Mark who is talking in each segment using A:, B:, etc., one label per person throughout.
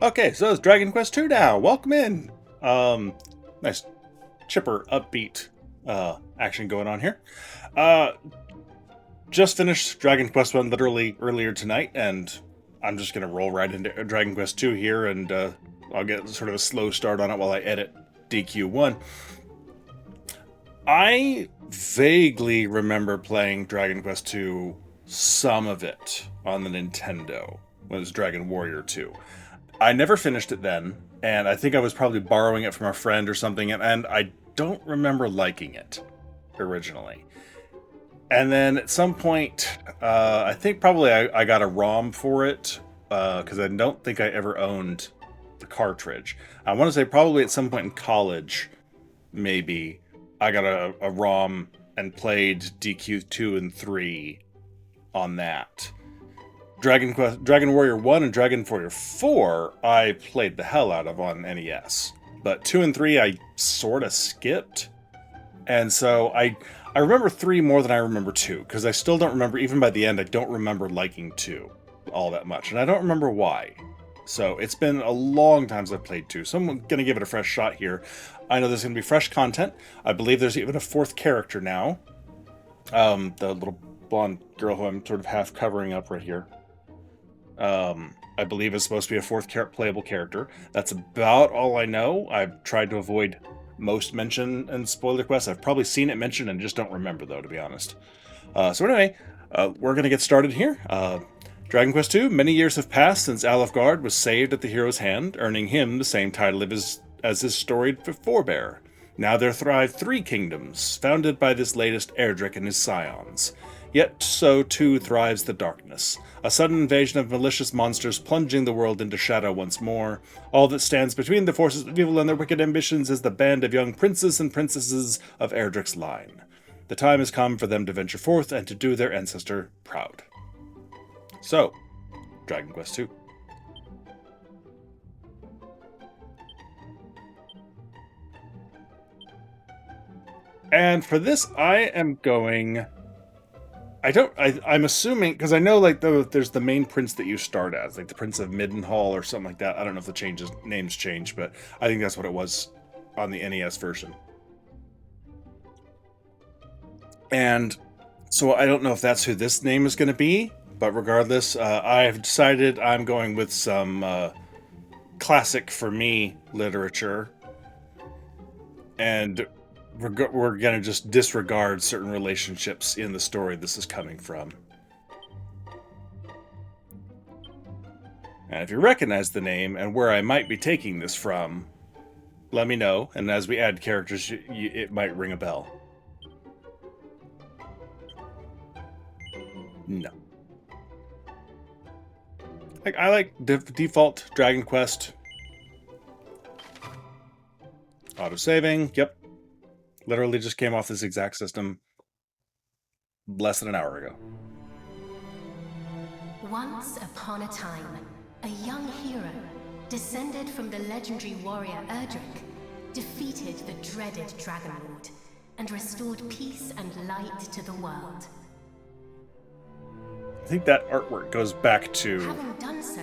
A: Okay, so it's Dragon Quest 2 now. Welcome in. Nice chipper, upbeat action going on here. Just finished Dragon Quest 1 literally earlier tonight, and I'm just gonna roll right into Dragon Quest 2 here, and I'll get sort of a slow start on it while I edit DQ1. I vaguely remember playing Dragon Quest 2, some of it, on the Nintendo, when it was Dragon Warrior 2. I never finished it then, and I think I was probably borrowing it from a friend or something, and I don't remember liking it originally. And then at some point, I think probably I got a ROM for it, because I don't think I ever owned the cartridge. I want to say probably at some point in college, maybe, I got a ROM and played DQ2 and 3 on that. Dragon Warrior 1 and Dragon Warrior 4, I played the hell out of on NES. But 2 and 3, I sort of skipped. And so I remember 3 more than I remember 2, because I still don't remember, even by the end, I don't remember liking 2 all that much. And I don't remember why. So it's been a long time since I've played 2, so I'm going to give it a fresh shot here. I know there's going to be fresh content. I believe there's even a 4th character now. The little blonde girl who I'm sort of half covering up right here. I believe is supposed to be a 4th playable character. That's about all I know. I've tried to avoid most mention and spoiler quests. I've probably seen it mentioned and just don't remember, though, to be honest. So anyway, we're going to get started here. Dragon Quest II, many years have passed since Alefgard was saved at the hero's hand, earning him the same title as his storied forebear. Now there thrive 3 kingdoms, founded by this latest Erdrick and his scions. Yet so too thrives the darkness, a sudden invasion of malicious monsters plunging the world into shadow once more. All that stands between the forces of evil and their wicked ambitions is the band of young princes and princesses of Erdrick's line. The time has come for them to venture forth and to do their ancestor proud. So, Dragon Quest II. And for this, I am going... I'm assuming, because I know like there's the main prince that you start as, like the Prince of Midenhall or something like that. I don't know if the names change, but I think that's what it was on the NES version. And so I don't know if that's who this name is going to be, but regardless, I have decided I'm going with some classic for me literature, and we're going to just disregard certain relationships in the story this is coming from. And if you recognize the name and where I might be taking this from, let me know, and as we add characters, it might ring a bell. No. I like default Dragon Quest. Auto-saving, yep. Literally just came off this exact system less than an hour ago.
B: Once upon a time, a young hero, descended from the legendary warrior Erdrick, defeated the dreaded Dragon Lord and restored peace and light to the world.
A: I think that artwork goes back to
B: Having done so,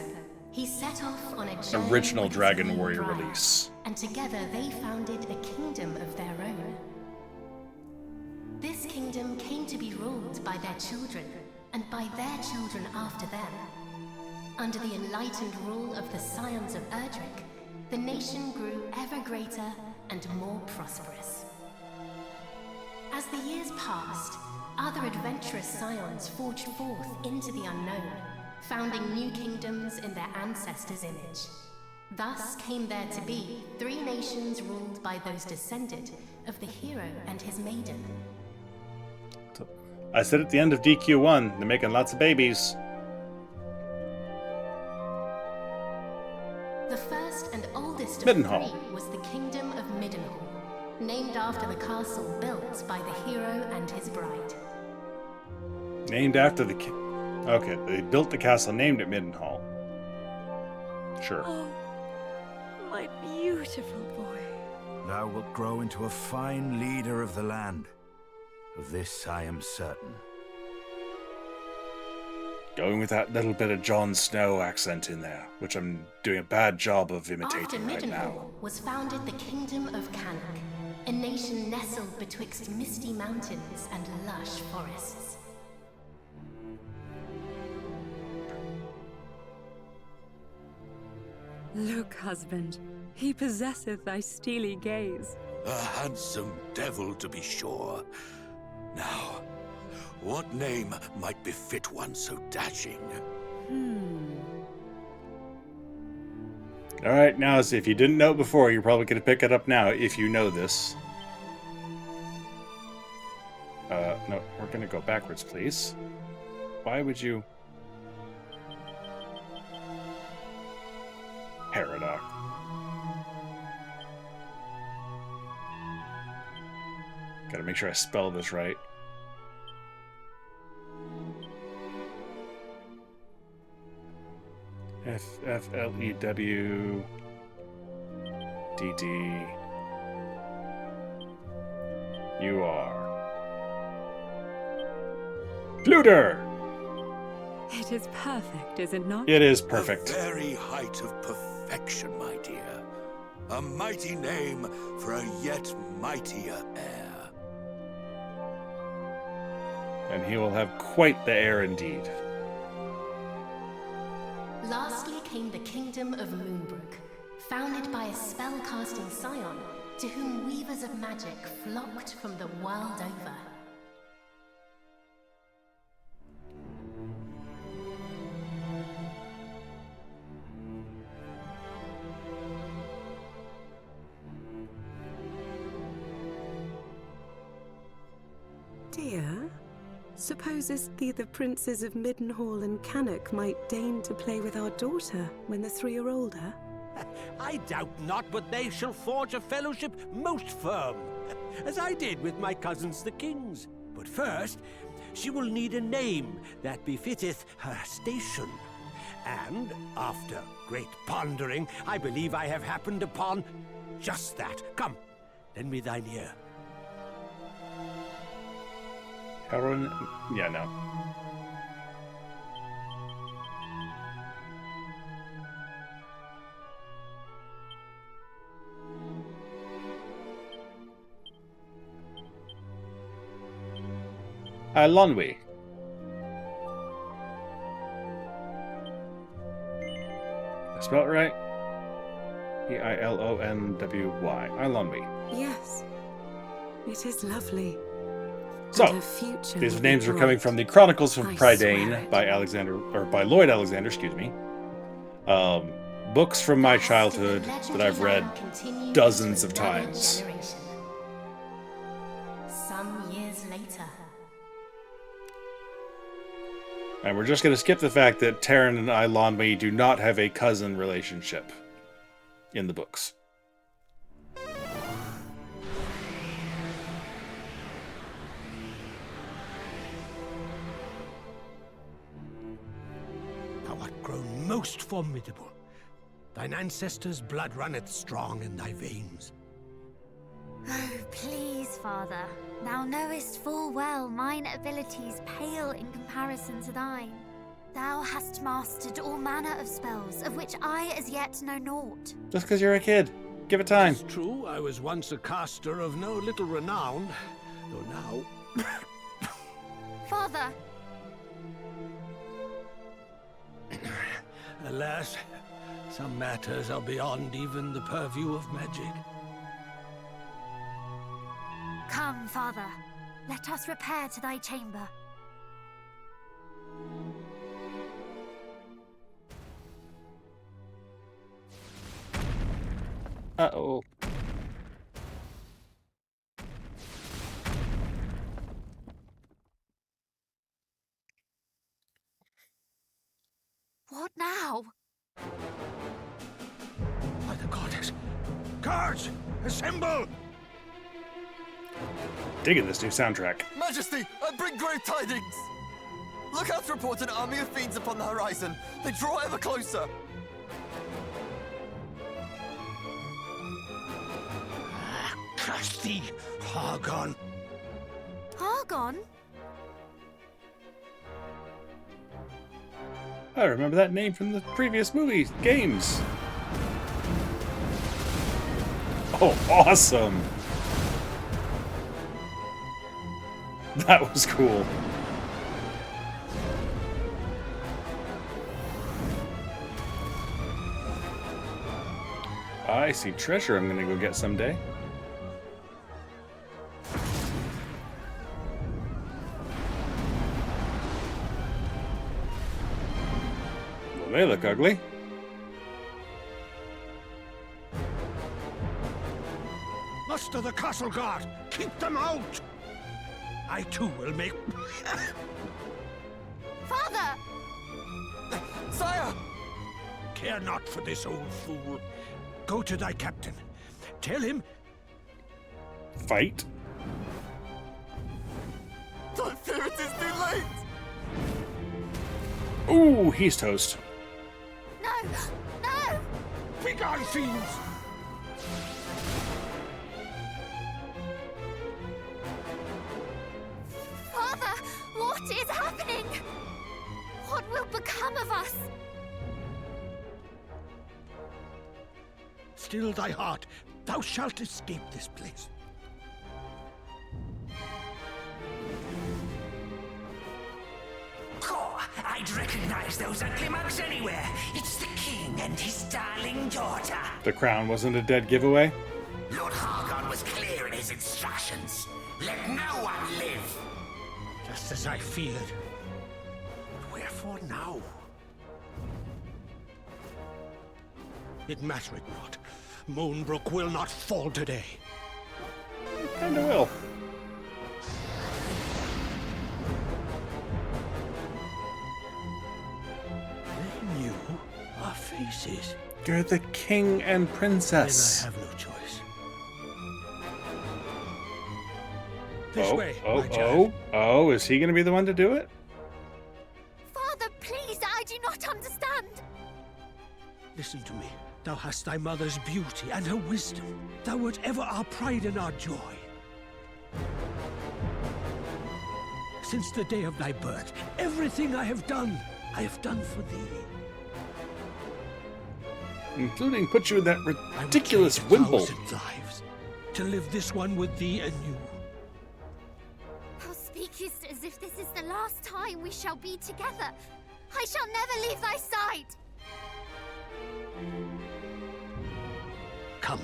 B: he set off on a journey
A: original
B: with his
A: Dragon
B: main
A: Warrior
B: bride,
A: release.
B: and together they founded a kingdom of their own. This kingdom came to be ruled by their children, and by their children after them. Under the enlightened rule of the scions of Erdrick, the nation grew ever greater and more prosperous. As the years passed, other adventurous scions forged forth into the unknown, founding new kingdoms in their ancestors' image. Thus came there to be 3 nations ruled by those descended of the hero and his maiden.
A: I said at the end of DQ1, they're making lots of babies.
B: The first and oldest of
A: Midenhall.
B: 3 was the Kingdom of Midenhall, named after the castle built by the hero and his bride.
A: Named after the king. Okay, they built the castle, named it Midenhall. Sure.
C: Oh, my beautiful boy.
D: Thou wilt grow into a fine leader of the land. Of this I am certain.
A: Going with that little bit of Jon Snow accent in there, which I'm doing a bad job of
B: After
A: imitating right now.
B: Midenhall was founded the Kingdom of Cannock, a nation nestled betwixt misty mountains and lush forests.
C: Look, husband, he possesseth thy steely gaze.
D: A handsome devil, to be sure. Now, what name might befit one so dashing?
A: Alright, now if you didn't know it before, you're probably going to pick it up now if you know this. No, we're going to go backwards, please. Why would you... Paradox. Gotta make sure I spell this right. F-F-L-E-W... D-D... U-R... Fluter!
C: It is perfect, is it not?
A: It is perfect.
D: The very height of perfection, my dear. A mighty name for a yet mightier heir.
A: And he will have quite the air indeed.
B: Lastly came the Kingdom of Moonbrooke, founded by a spell-casting scion to whom weavers of magic flocked from the world over.
E: Dear, supposest thee the princes of Midenhall and Cannock might deign to play with our daughter when the three are older?
F: I doubt not, but they shall forge a fellowship most firm, as I did with my cousins the kings. But first, she will need a name that befitteth her station. And, after great pondering, I believe I have happened upon just that. Come, lend me thine ear.
A: Heron... Yeah, no. Lonwy. I spell it right? E-I-L-O-N-W-Y. Lonwy.
E: Yes. It is lovely.
A: So,
E: And her future
A: these
E: will be
A: names are coming
E: bright.
A: from the Chronicles of
E: I swear
A: Prydain
E: it.
A: by Lloyd Alexander, excuse me. Books from my childhood that I've read dozens of times.
B: Some years later.
A: And we're just going to skip the fact that Taryn and Lonwy do not have a cousin relationship in the books.
F: Thou art grown most formidable. Thine ancestors' blood runneth strong in thy veins.
G: Oh, please, Father. Thou knowest full well mine abilities pale in comparison to thine. Thou hast mastered all manner of spells, of which I as yet know naught.
A: Just because you're a kid. Give it time.
F: It's true, I was once a caster of no little renown, though now...
G: Father!
F: Alas, some matters are beyond even the purview of magic.
G: Come, Father. Let us repair to thy chamber.
A: Uh-oh.
G: What now?
F: By the goddess! Guards, assemble!
A: Digging this new soundtrack.
H: Majesty, I bring great tidings! Lookouts report an army of fiends upon the horizon. They draw ever closer.
F: Curse thee, Hargon!
G: Argon?
A: I remember that name from the previous movies, games. Oh, awesome. That was cool. I see treasure I'm gonna go get someday. Well, they look ugly.
F: Muster the castle guard! Keep them out! I too will make...
G: Father!
H: Sire!
F: Care not for this old fool. Go to thy captain. Tell him...
A: Fight?
H: I fear it is too late!
A: Ooh, he's toast.
G: No! No!
F: Begone, fiends!
G: Father! What is happening? What will become of us?
F: Still thy heart. Thou shalt escape this place.
I: I'd recognize those ugly mugs anywhere. It's the king and his darling daughter.
A: The crown wasn't a dead giveaway?
I: Lord Hargon was clear in his instructions. Let no one live.
F: Just as I feared. But wherefore now? It mattereth not. Moonbrooke will not fall today.
A: Kinda will.
F: They knew our faces.
A: You're the king and
F: Then I
A: princess.
F: have no choice. This
A: Oh,
F: way,
A: oh,
F: my child.
A: oh, is he gonna be the one to do it?
G: Father, please, I do not understand.
F: Listen to me. Thou hast thy mother's beauty and her wisdom. Thou wert ever our pride and our joy. Since the day of thy birth, everything I have done for thee.
A: Including put you in that
F: I would
A: ridiculous
F: trade
A: wimple.
F: 1,000 lives to live this one with thee and you.
G: Thou speakest as if this is the last time we shall be together. I shall never leave thy side.
F: Come.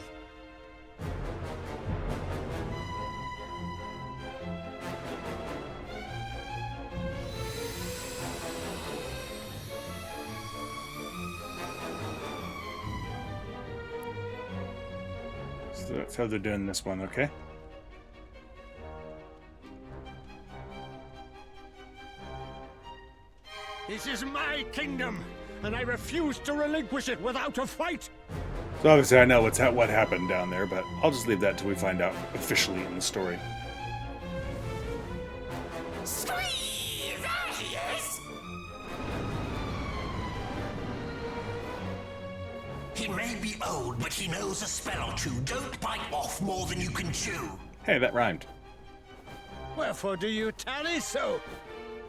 A: So that's how they're doing this one, okay?
F: This is my kingdom, and I refuse to relinquish it without a fight.
A: So obviously I know what happened down there, but I'll just leave that till we find out officially in the story.
I: Squeeze! There he is! He may be old, but he knows a spell or two. Don't bite off more than you can chew.
A: Hey, that rhymed.
F: Wherefore do you tarry so?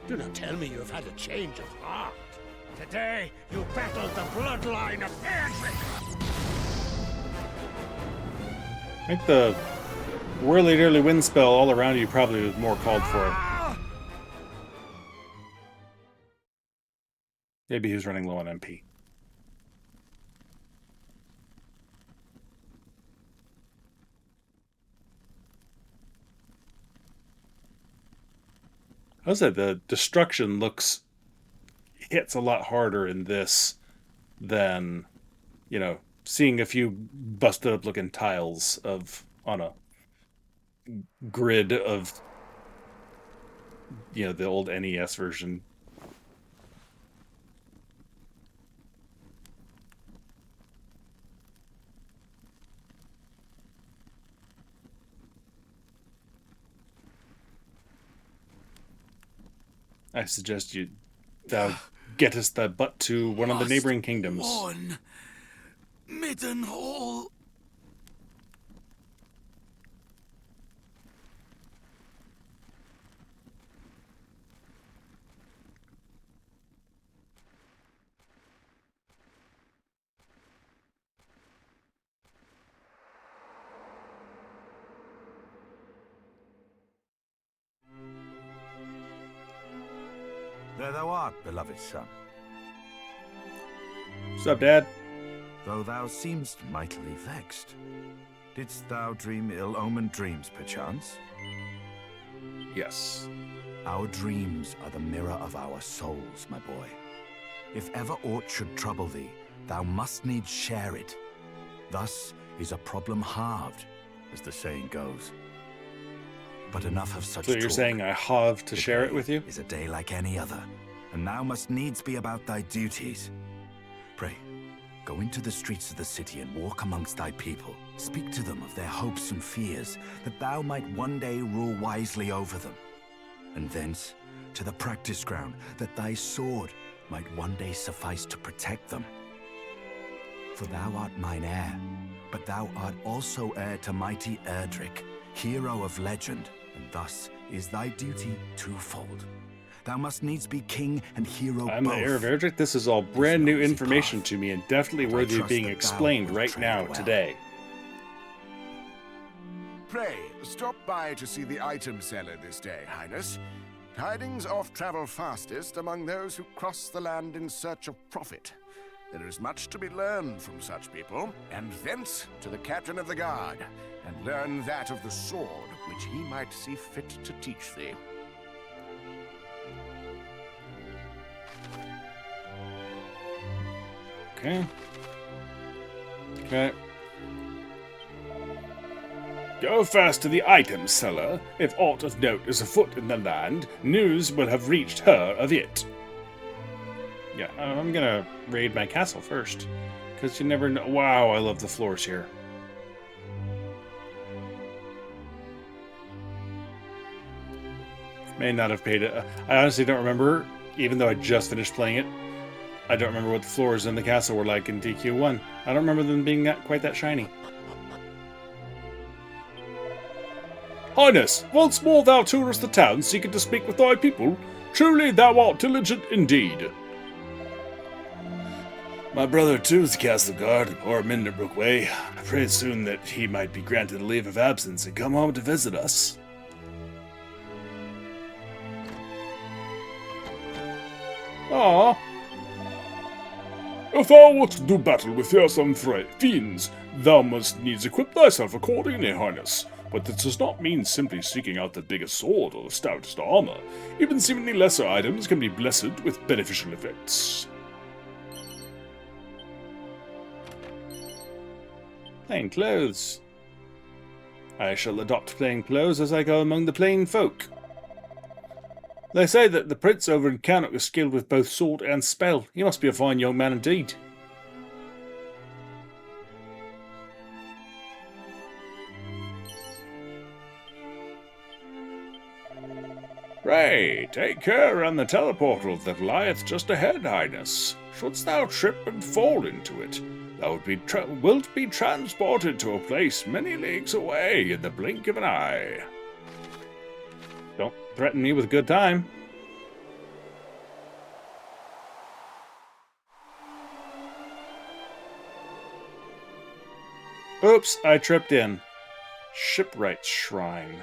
F: Do not tell me you have had a change of heart. Today, you battled the bloodline of Erdrick.
A: I think the whirly-dirly wind spell all around you probably was more called for it. Maybe he was running low on MP. I said the destruction hits a lot harder in this than, you know, seeing a few busted up looking tiles on a grid of, you know, the old NES version. I suggest thou gettest thy butt to one of the neighboring kingdoms.
H: One. Midenhall.
J: There thou art, beloved son.
A: What's up, Dad?
J: Though thou seemst mightily vexed. Didst thou dream ill-omened dreams, perchance?
A: Yes.
J: Our dreams are the mirror of our souls, my boy. If ever aught should trouble thee, thou must needs share it. Thus is a problem halved, as the saying goes. But enough of such
A: So you're
J: talk.
A: saying I have to share it with you?
J: Is a day like any other, and thou must needs be about thy duties. Pray, go into the streets of the city and walk amongst thy people. Speak to them of their hopes and fears, that thou might one day rule wisely over them. And thence to the practice ground, that thy sword might one day suffice to protect them. For thou art mine heir, but thou art also heir to mighty Erdrick, hero of legend, and thus is thy duty twofold. Thou must needs be king and hero
A: I'm
J: both.
A: the heir of Erdrick. This is all brand new information to me and definitely worthy of being explained right now, today.
K: Pray, stop by to see the item seller this day, Highness. Tidings oft travel fastest among those who cross the land in search of profit. There is much to be learned from such people, and thence to the captain of the guard, and learn that of the sword which he might see fit to teach thee.
A: Okay. Okay. Go first to the item seller. If aught of note is afoot in the land, news will have reached her of it. Yeah, I'm gonna raid my castle first. Because you never know. Wow, I love the floors here. May not have paid it. I honestly don't remember, even though I just finished playing it. I don't remember what the floors in the castle were like in DQ1. I don't remember them being quite that shiny. Highness, once more thou tourest the town, seeking to speak with thy people. Truly thou art diligent indeed. My brother too is the castle guard, or Moonbrooke way. I prayed soon that he might be granted a leave of absence and come home to visit us. Ah. If thou wouldst to do battle with fearsome fiends, thou must needs equip thyself accordingly, Highness. But this does not mean simply seeking out the biggest sword or the stoutest armor. Even seemingly lesser items can be blessed with beneficial effects. Plain clothes. I shall adopt plain clothes as I go among the plain folk. They say that the prince over in Cannock is skilled with both sword and spell. He must be a fine young man indeed. Pray, take care on the teleportal that lieth just ahead, Highness. Shouldst thou trip and fall into it, thou wilt be transported to a place many leagues away in the blink of an eye. Don't threaten me with a good time. Oops, I tripped in. Shipwright Shrine.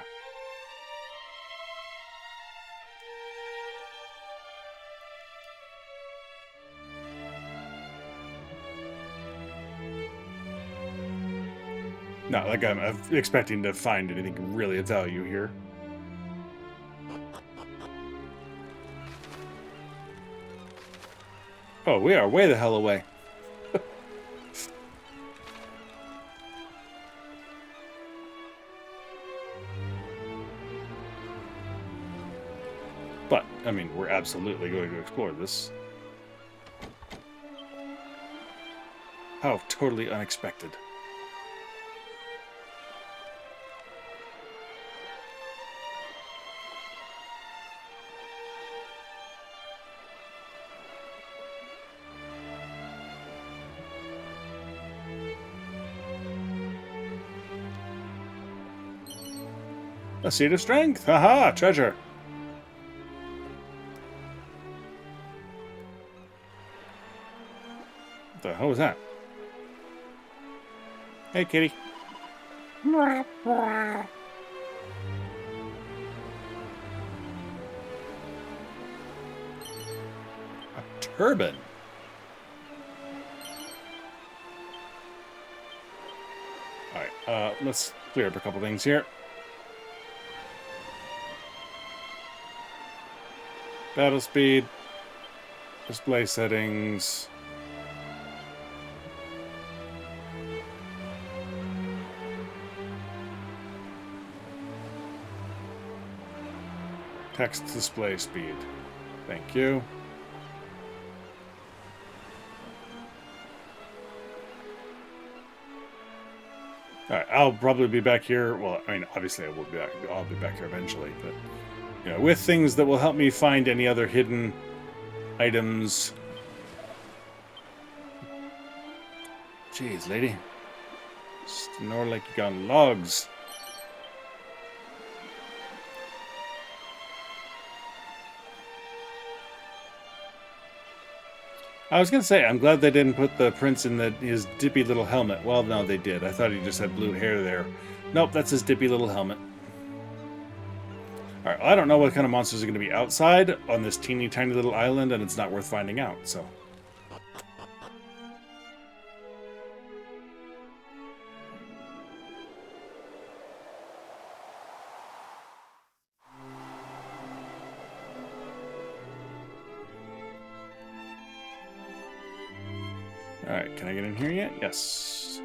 A: Not like I'm expecting to find anything really of value here. Oh, we are way the hell away. But, I mean, we're absolutely going to explore this. How totally unexpected. A seed of strength! Haha! Treasure! What the hell was that? Hey, kitty. turban. Alright, let's clear up a couple things here. Battle speed. Display settings. Text display speed. Thank you. Alright, I'll probably be back here. Well, I mean, obviously I will be back. I'll be back here eventually, but you know, with things that will help me find any other hidden items. Jeez, lady. Snore like you got logs. I was going to say, I'm glad they didn't put the prince in his dippy little helmet. Well, no, they did. I thought he just had blue hair there. Nope, that's his dippy little helmet. Alright, well, I don't know what kind of monsters are going to be outside on this teeny tiny little island, and it's not worth finding out, so. Alright, can I get in here yet? Yes.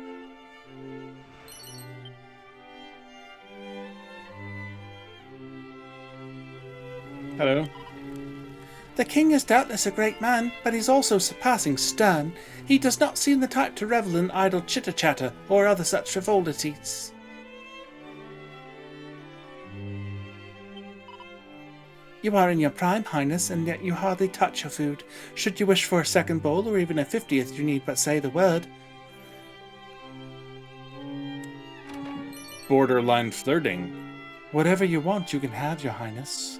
A: Hello.
L: The king is doubtless a great man, but he's also surpassing stern. He does not seem the type to revel in idle chitter-chatter or other such frivolities. You are in your prime, Highness, and yet you hardly touch your food. Should you wish for a second bowl, or even a 50th, you need but say the word.
A: Borderline flirting.
L: Whatever you want, you can have, your Highness.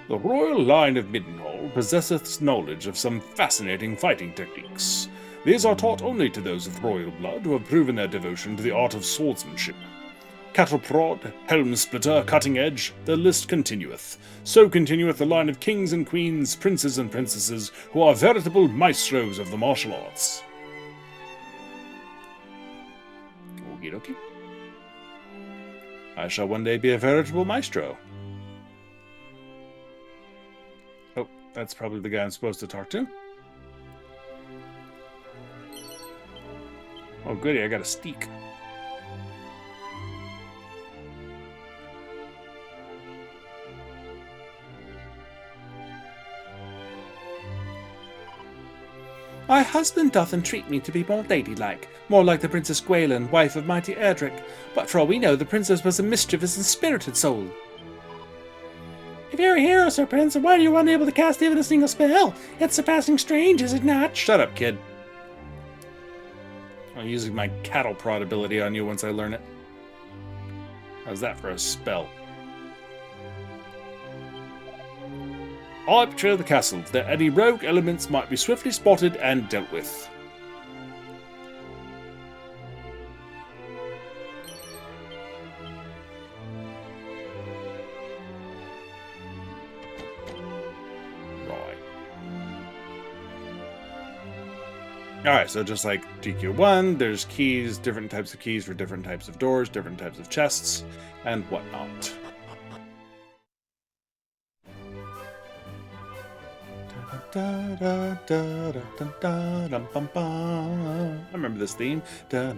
A: The royal line of Midenhall possesseth knowledge of some fascinating fighting techniques. These are taught only to those of royal blood who have proven their devotion to the art of swordsmanship. Cattle prod, helm splitter, cutting edge, the list continueth. So continueth the line of kings and queens, princes and princesses, who are veritable maestros of the martial arts. Okie dokie. I shall one day be a veritable maestro. Oh, that's probably the guy I'm supposed to talk to. Oh goody, I got a steak.
L: My husband doth entreat me to be more ladylike, more like the Princess Gwaelin, wife of mighty Erdrick, but for all we know the princess was a mischievous and spirited soul. If you're a hero, Sir Prince, why are you unable to cast even a single spell? It's surpassing strange, is it not?
A: Shut up, kid. I'm using my cattle prod ability on you once I learn it. How's that for a spell? I patrol the castle, that any rogue elements might be swiftly spotted and dealt with. Right. Alright, so just like GQ1, there's keys, different types of keys for different types of doors, different types of chests, and whatnot. I remember this theme. Good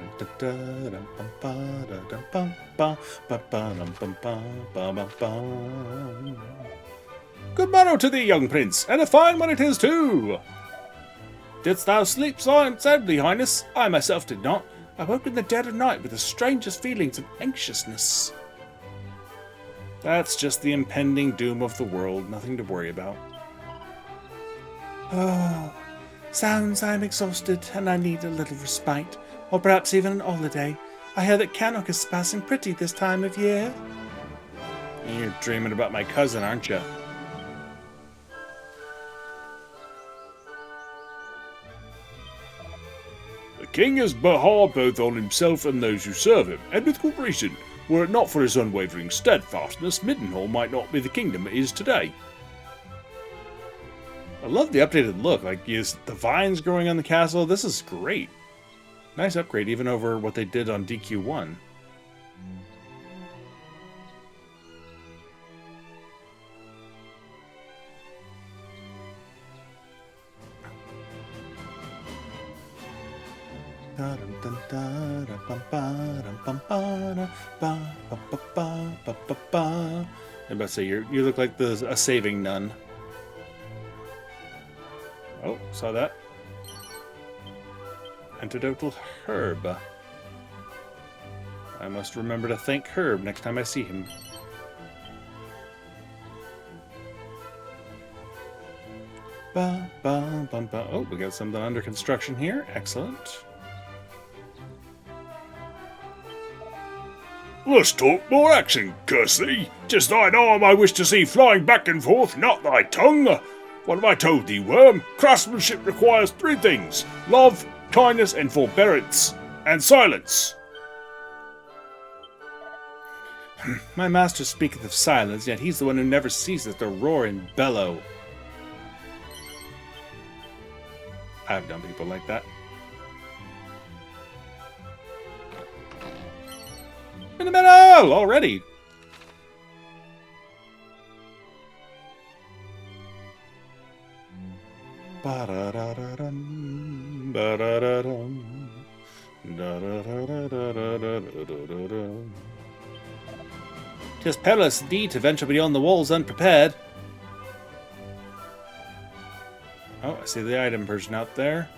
A: morrow to thee, young prince, and a fine one it is too. Didst thou sleep soundly, Highness? I myself did not. I woke in the dead of night with the strangest feelings of anxiousness. That's just the impending doom of the world, nothing to worry about.
L: Oh, sounds I'm exhausted and I need a little respite, or perhaps even an holiday. I hear that Cannock is passing pretty this time of year.
A: You're dreaming about my cousin, aren't you? The king is hard both on himself and those who serve him, and with good reason. Were it not for his unwavering steadfastness, Midenhall might not be the kingdom it is today. love the updated look. Like, the vines growing on the castle. This is great. Nice upgrade, even over what they did on DQ1. I'm about to say, you look like a saving nun. Oh, saw that. Antidotal herb. I must remember to thank Herb next time I see him. Oh, we got something under construction here. Excellent.
M: Let's talk more action, curse thee! 'Tis thine arm I wish to see flying back and forth, not thy tongue. What have I told thee, worm? Craftsmanship requires 3 things: love, kindness, and forbearance, and silence.
A: My master speaketh of silence, yet he's the one who never ceaseth to roar and bellow. I've done people like that. In the middle already. Tis perilous indeed to venture beyond the walls unprepared. Oh, I see the item version out there.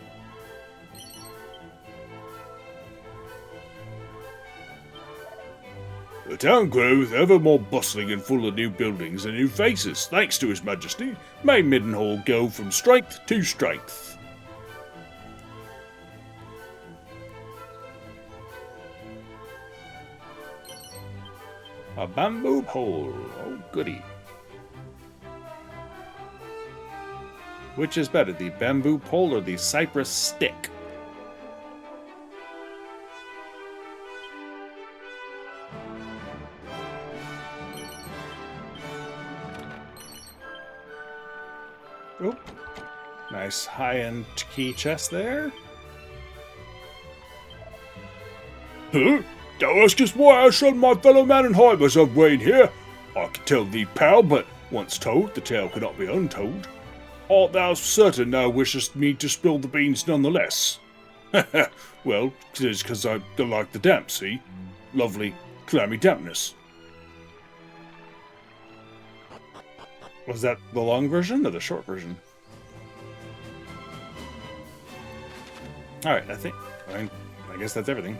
M: The town grows ever more bustling and full of new buildings and new faces. Thanks to His Majesty, may Midenhall go from strength to strength.
A: A bamboo pole. Oh, goody. Which is better, the bamboo pole or the cypress stick? Oh, nice high-end key chest there.
M: Huh? Thou askest why I shunned my fellow man and hide myself waiting here. I can tell thee, pal, but once told, the tale cannot be untold. Art thou certain thou wishest me to spill the beans nonetheless? Well, 'tis 'cause I don't like the damp, see? Lovely, clammy dampness.
A: Was that the long version or the short version? Alright, I guess that's everything.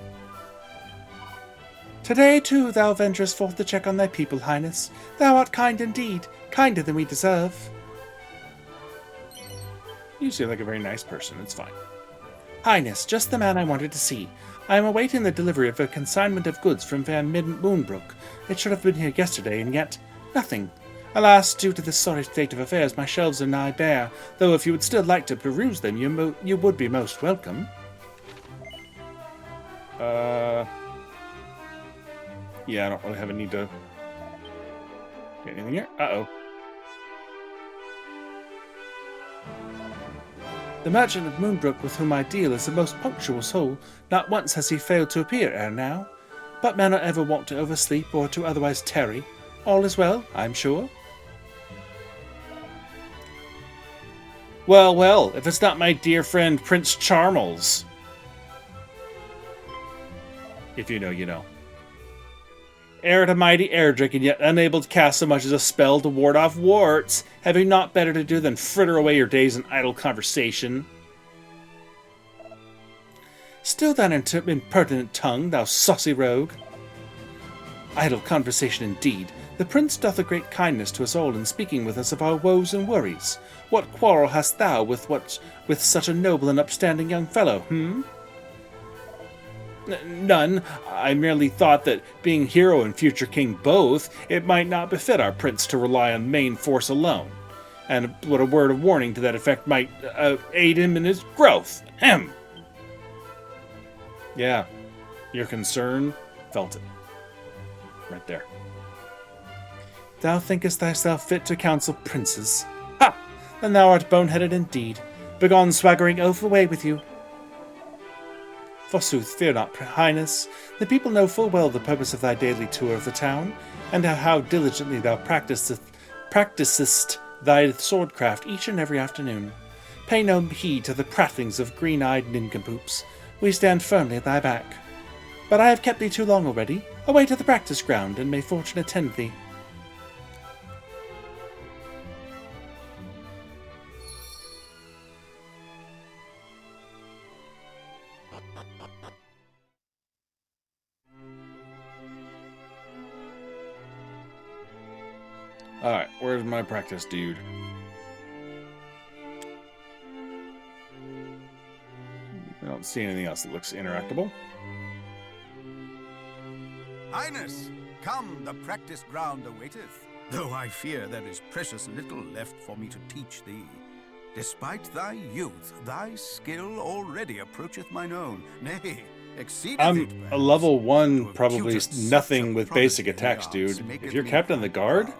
A: Today, too, thou venturest forth to check on thy people, Highness. Thou art kind indeed, kinder than we deserve. You seem like a very nice person, it's fine. Highness, just the man I wanted to see. I am awaiting the delivery of a consignment of goods from Van Moonbrooke. It should have been here yesterday, and yet nothing. Alas, due to this sorry state of affairs, my shelves are nigh bare, though if you would still like to peruse them, you would be most welcome. Yeah, I don't really have a need to get anything here. Uh-oh. The merchant of Moonbrooke with whom I deal is a most punctual soul. Not once has he failed to appear ere now. But men are ever wont to oversleep or to otherwise tarry. All is well, I'm sure. Well, well, if it's not my dear friend Prince Charmles. If you know, you know. Heir to mighty Erdrick, and yet unable to cast so much as a spell to ward off warts, have you naught better to do than fritter away your days in idle conversation? Still that impertinent tongue, thou saucy rogue. Idle conversation indeed. The prince doth a great kindness to us all in speaking with us of our woes and worries. What quarrel hast thou with such a noble and upstanding young fellow, None. I merely thought that, being hero and future king both, it might not befit our prince to rely on main force alone. And what a word of warning to that effect might aid him in his growth. Ahem. Yeah, your concern, felt it. Right there. Thou thinkest thyself fit to counsel princes. Ha!
L: then thou art boneheaded indeed. Begone, swaggering oaf, away with you. Forsooth, fear not, Highness. The people know full well the purpose of thy daily tour of the town, and how diligently thou practisest thy swordcraft each and every afternoon. Pay no heed to the prattlings of green-eyed nincompoops. We stand firmly at thy back. But I have kept thee too long already. Away to the practice ground, and may fortune attend thee.
A: Alright, where's my practice dude? I don't see anything else that looks interactable.
J: Highness, come, the practice ground awaiteth. Though I fear there is precious little left for me to teach thee. Despite thy youth, thy skill already approacheth mine own. Nay, exceedeth
A: I'm
J: it,
A: a level 1,
J: have
A: probably
J: tutored
A: nothing
J: such a
A: with basic
J: prodigy in
A: attacks,
J: the arts
A: dude.
J: maketh
A: If you're
J: me
A: captain of the guard,
J: proud.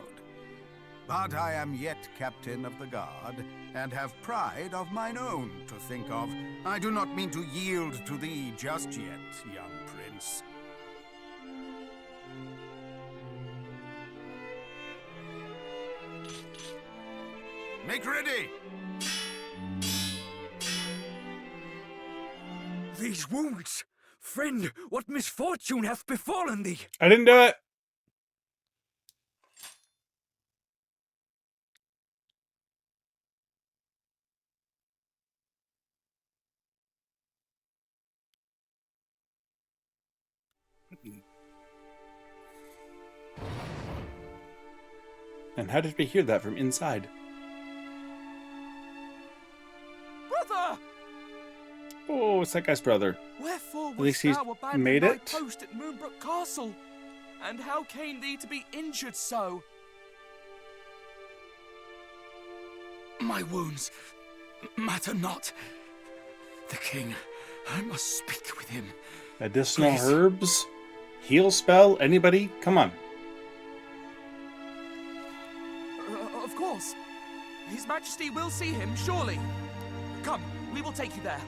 J: But I am yet captain of the guard, and have pride of mine own to think of. I do not mean to yield to thee just yet, young prince. Make ready!
I: These wounds! Friend, what misfortune hath befallen thee?
A: I didn't do it. And how did we hear that from inside?
N: Brother!
A: Oh, it's that guy's brother.
N: Wherefore
A: At
N: wast
A: least he's
N: thou abandoned
A: made
N: thy
A: it.
N: post at Moonbrooke Castle? And how came thee to be injured so?
I: My wounds matter not. The king, I must speak with him.
A: Medicinal
I: Please.
A: herbs? Heal spell? Anybody? Come on.
N: Of course. His Majesty will see him, surely. Come, we will take you there.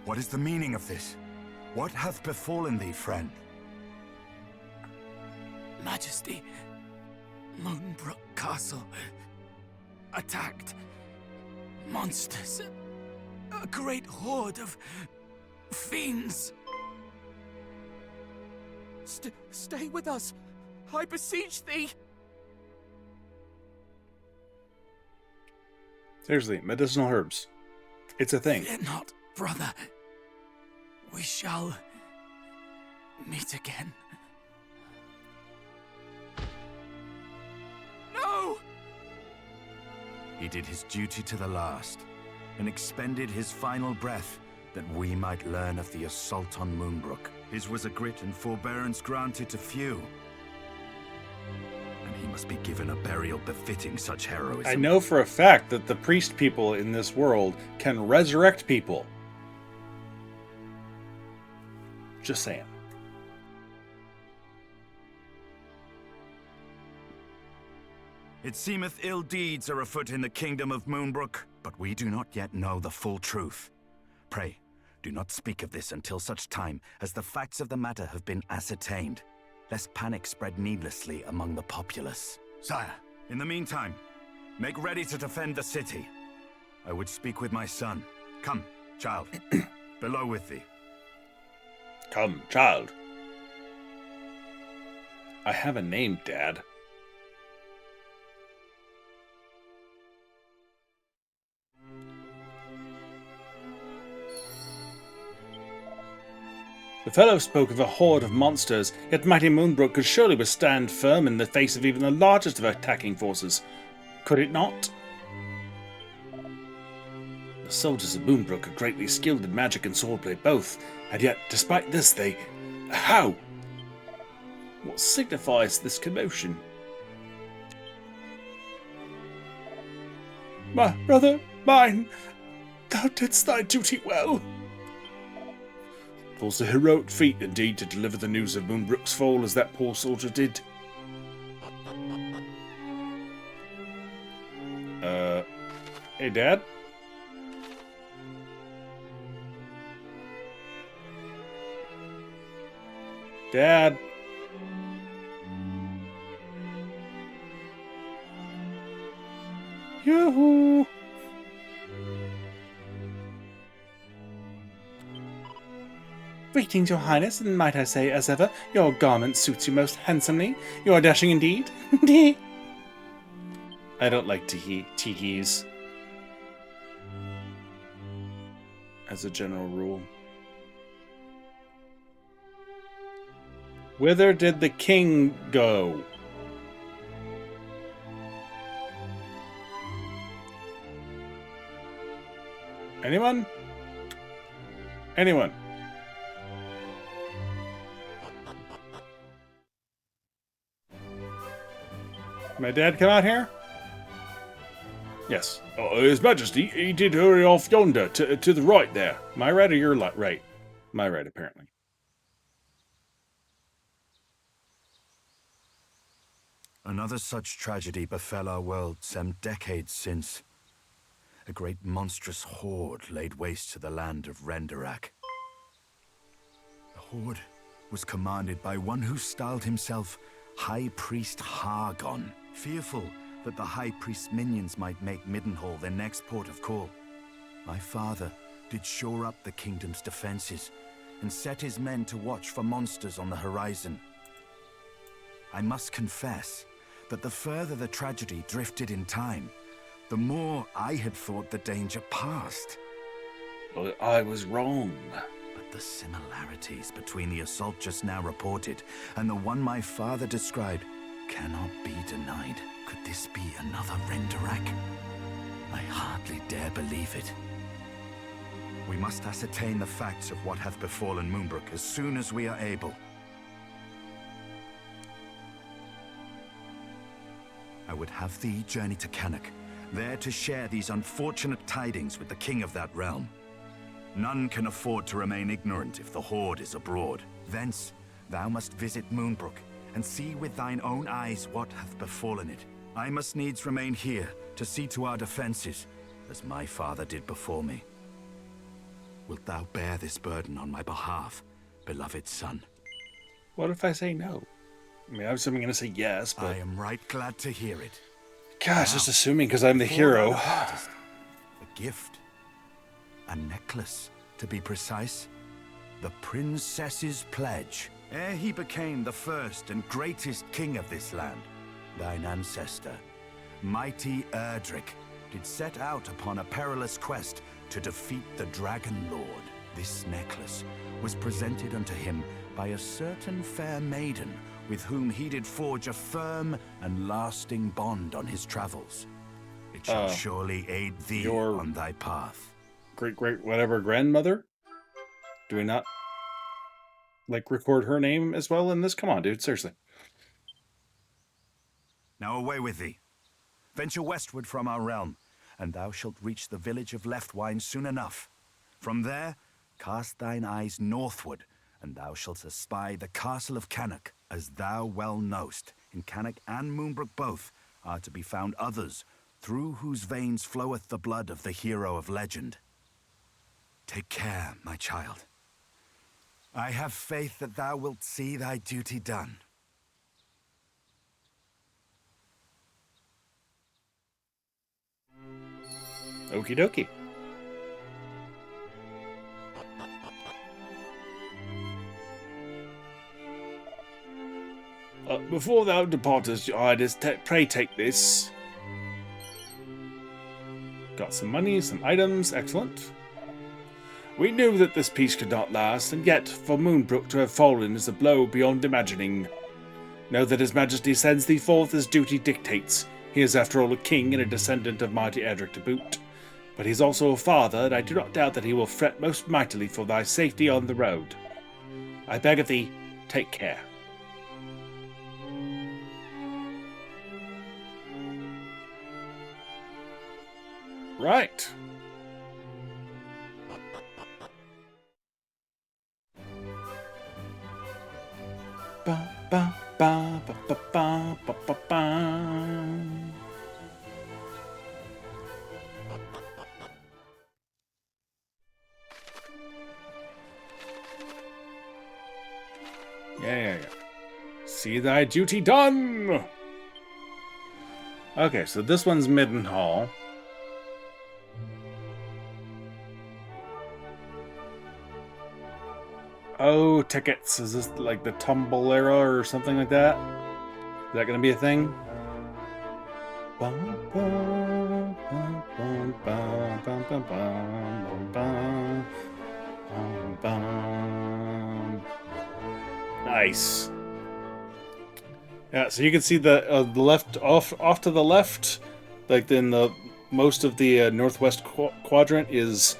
J: What is the meaning of this? What hath befallen thee, friend?
I: Majesty, Moonbrooke Castle. Attacked. Monsters. A great horde of fiends.
N: Stay with us. I beseech thee.
A: Seriously, medicinal herbs. It's a thing.
I: Fear not, brother. We shall meet again.
N: No!
J: He did his duty to the last, and expended his final breath that we might learn of the assault on Moonbrooke. His was a grit and forbearance granted to few. And he must be given a burial befitting such heroism.
A: I know for a fact that the priest people in this world can resurrect people. Just saying.
J: It seemeth ill deeds are afoot in the kingdom of Moonbrooke, but we do not yet know the full truth. Pray, do not speak of this until such time as the facts of the matter have been ascertained, lest panic spread needlessly among the populace. Sire, in the meantime, make ready to defend the city. I would speak with my son. Come, child. Below with thee.
A: Come, child. I have a name, Dad. The fellow spoke of a horde of monsters, yet mighty Moonbrooke could surely withstand firm in the face of even the largest of attacking forces. Could it not? The soldiers of Moonbrooke are greatly skilled in magic and swordplay both, and yet, despite this, they... How? What signifies this commotion?
M: My brother, mine, thou didst thy duty well.
A: 'Twas a heroic feat indeed to deliver the news of Moonbrooke's fall as that poor soldier did. Hey, Dad? Dad? Yoo-hoo!
L: Greetings, Your Highness, and might I say, as ever, your garment suits you most handsomely. You are dashing indeed.
A: I don't like tihis. As a general rule. Whither did the king go? Anyone? Anyone? My dad come out here? Yes.
M: Oh, His Majesty, he did hurry off yonder, to the right there.
A: My right or your right? My right, apparently.
J: Another such tragedy befell our world some decades since. A great monstrous horde laid waste to the land of Renderak. The horde was commanded by one who styled himself High Priest Hargon, fearful that the High Priest's minions might make Midenhall their next port of call. My father did shore up the kingdom's defenses and set his men to watch for monsters on the horizon. I must confess that the further the tragedy drifted in time, the more I had thought the danger past.
A: But I was wrong.
J: But the similarities between the assault just now reported and the one my father described cannot be denied. Could this be another Renderak? I hardly dare believe it. We must ascertain the facts of what hath befallen Moonbrooke as soon as we are able. I would have thee journey to Cannock, there to share these unfortunate tidings with the king of that realm. None can afford to remain ignorant if the horde is abroad. Thence, thou must visit Moonbrooke, and see with thine own eyes what hath befallen it. I must needs remain here to see to our defenses, as my father did before me. Wilt thou bear this burden on my behalf, beloved son?
A: What if I say no? I mean, I'm going to say yes, but...
J: I am right glad to hear it.
A: Gosh, just assuming because I'm the hero.
J: A gift. A necklace, to be precise. The princess's pledge. Ere he became the first and greatest king of this land, thine ancestor, mighty Erdrick, did set out upon a perilous quest to defeat the Dragon Lord. This necklace was presented unto him by a certain fair maiden with whom he did forge a firm and lasting bond on his travels. It shall surely aid thee on thy path.
A: Great whatever grandmother? Do we not like record her name as well in this? Come on, dude, seriously.
J: Now away with thee. Venture westward from our realm, and thou shalt reach the village of Leftwine soon enough. From there, cast thine eyes northward, and thou shalt espy the castle of Cannock. As thou well knowst, in Cannock and Moonbrooke both are to be found others, through whose veins floweth the blood of the hero of legend. Take care, my child. I have faith that thou wilt see thy duty done.
A: Okie dokie.
M: Before thou departest, Your Highness, pray take this.
A: Got some money, some items, excellent.
M: We knew that this peace could not last, and yet for Moonbrooke to have fallen is a blow beyond imagining. Know that His Majesty sends thee forth as duty dictates. He is after all a king and a descendant of mighty Erdrick to boot. But he is also a father, and I do not doubt that he will fret most mightily for thy safety on the road. I beg of thee, take care.
A: Right. Ba, ba, ba, ba. Yeah. See thy duty done! Okay, so this one's Midenhall. Oh, tickets. Is this like the Tumblera or something like that? Is that gonna be a thing? Nice. Yeah, so you can see the left off to the left, like in the most of the northwest quadrant is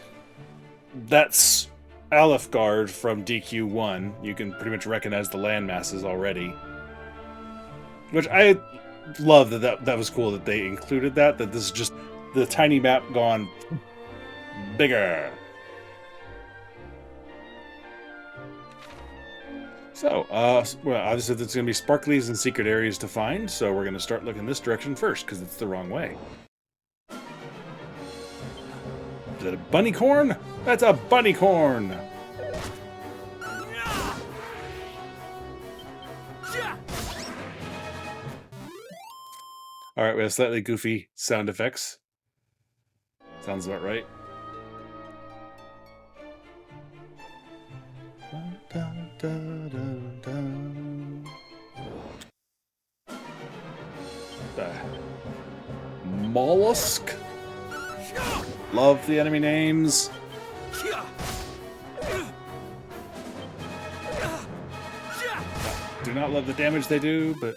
A: that's Alefgard from DQ1. You can pretty much recognize the land masses already, which I love that was cool that they included that this is just the tiny map gone bigger. So, well, obviously there's going to be sparklies and secret areas to find, so we're going to start looking this direction first, because it's the wrong way. Is that a bunny corn? That's a bunny corn! Alright, we have slightly goofy sound effects. Sounds about right. The mollusk. Love the enemy names. Do not love the damage they do, but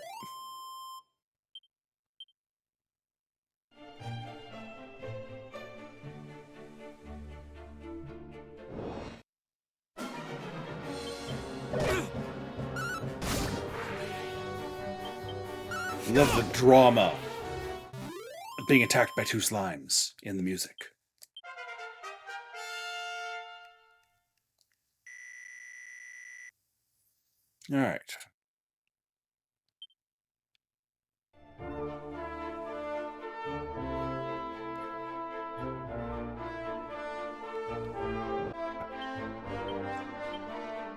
A: love the drama of being attacked by two slimes in the music. All right.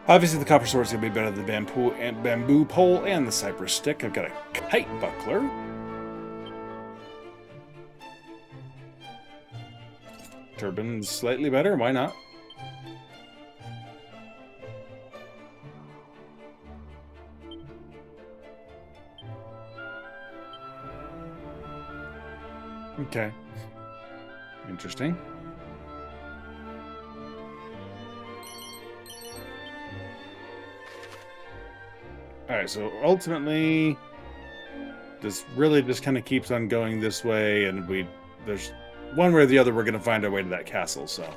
A: Obviously, the copper sword is going to be better than the bamboo pole and the cypress stick. I've got a kite buckler. Turban's slightly better. Why not? Okay. Interesting. Alright, so ultimately this really just kind of keeps on going this way, and there's one way or the other we're going to find our way to that castle, so.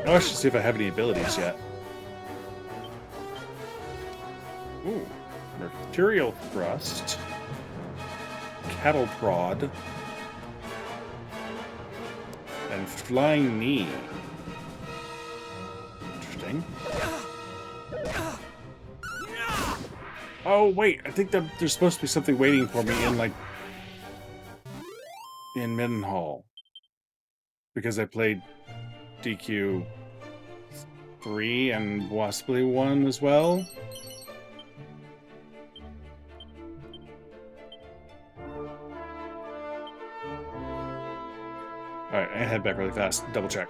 A: Oh, I should see if I have any abilities yet. Ooh, Mercurial Thrust, Cattle Prod, and Flying Knee. Interesting. Oh, wait, I think there's supposed to be something waiting for me in Midenhall. Because I played DQ 3 and possibly 1 as well. Alright, I head back really fast. Double check.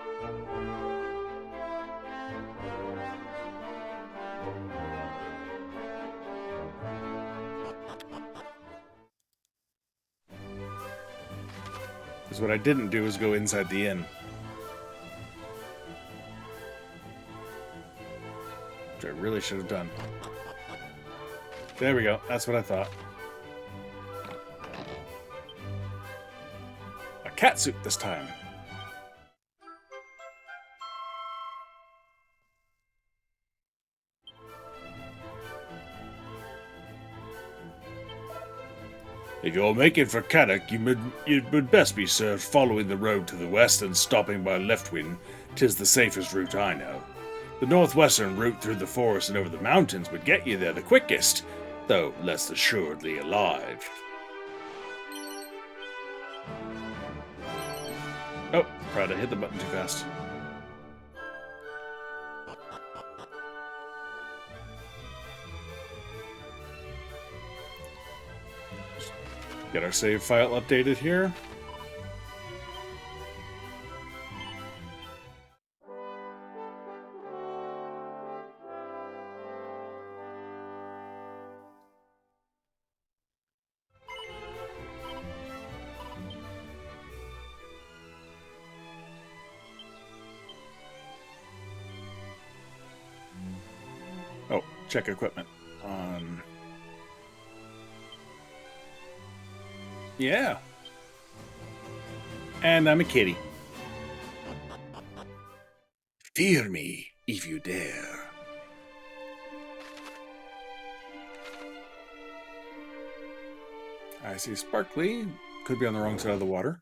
A: Because what I didn't do is go inside the inn. Which I really should have done. There we go. That's what I thought. A catsuit this time.
M: If you're making for Cannock, you would best be served following the road to the west and stopping by Leftwyn. 'Tis the safest route I know. The northwestern route through the forest and over the mountains would get you there the quickest, though less assuredly alive.
A: Oh, crud, I hit the button too fast. Get our save file updated here. Oh, check equipment. Yeah. And I'm a kitty. Fear me if you dare. I see sparkly. Could be on the wrong side of the water.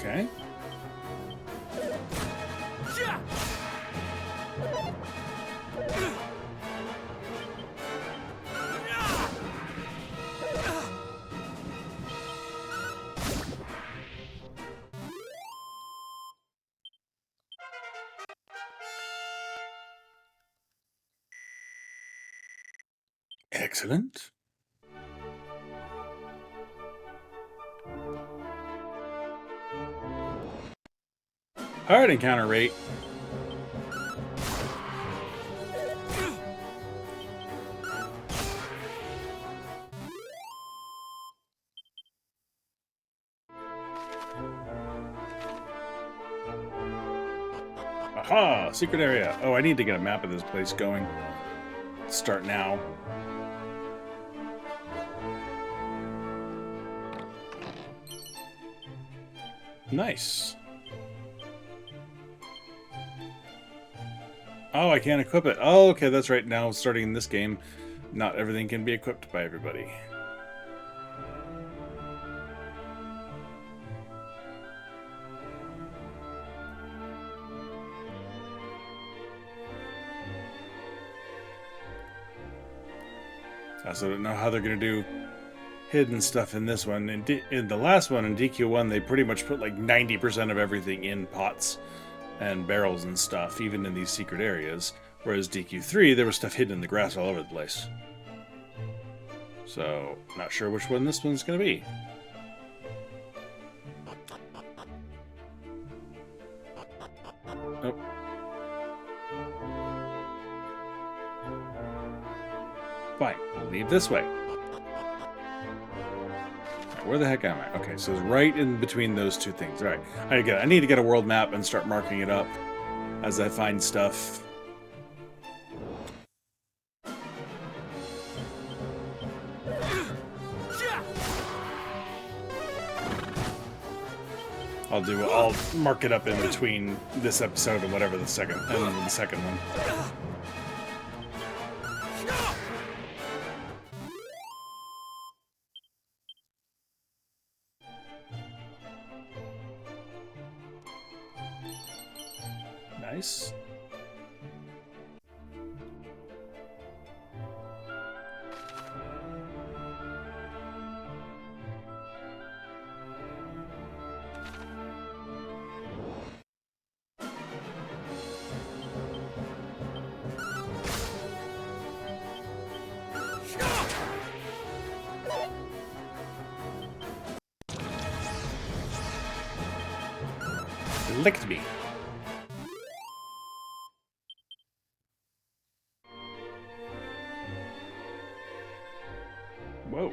A: Okay. Excellent. Alright, encounter rate. Aha! Secret area. Oh, I need to get a map of this place going. Start now. Nice. Oh, I can't equip it. Oh, okay, that's right. Now, starting in this game, not everything can be equipped by everybody. I also don't know how they're going to do hidden stuff in this one. In the last one, in DQ1, they pretty much put like 90% of everything in pots and barrels and stuff, even in these secret areas. Whereas DQ3, there was stuff hidden in the grass all over the place. So, not sure which one this one's going to be. Nope. Fine, we'll leave this way. Right, where the heck am I? Okay, so it's right in between those two things. All right, I need to get a world map and start marking it up as I find stuff. I'll mark it up in between this episode and whatever the second one. Nice. Licked me. Whoa.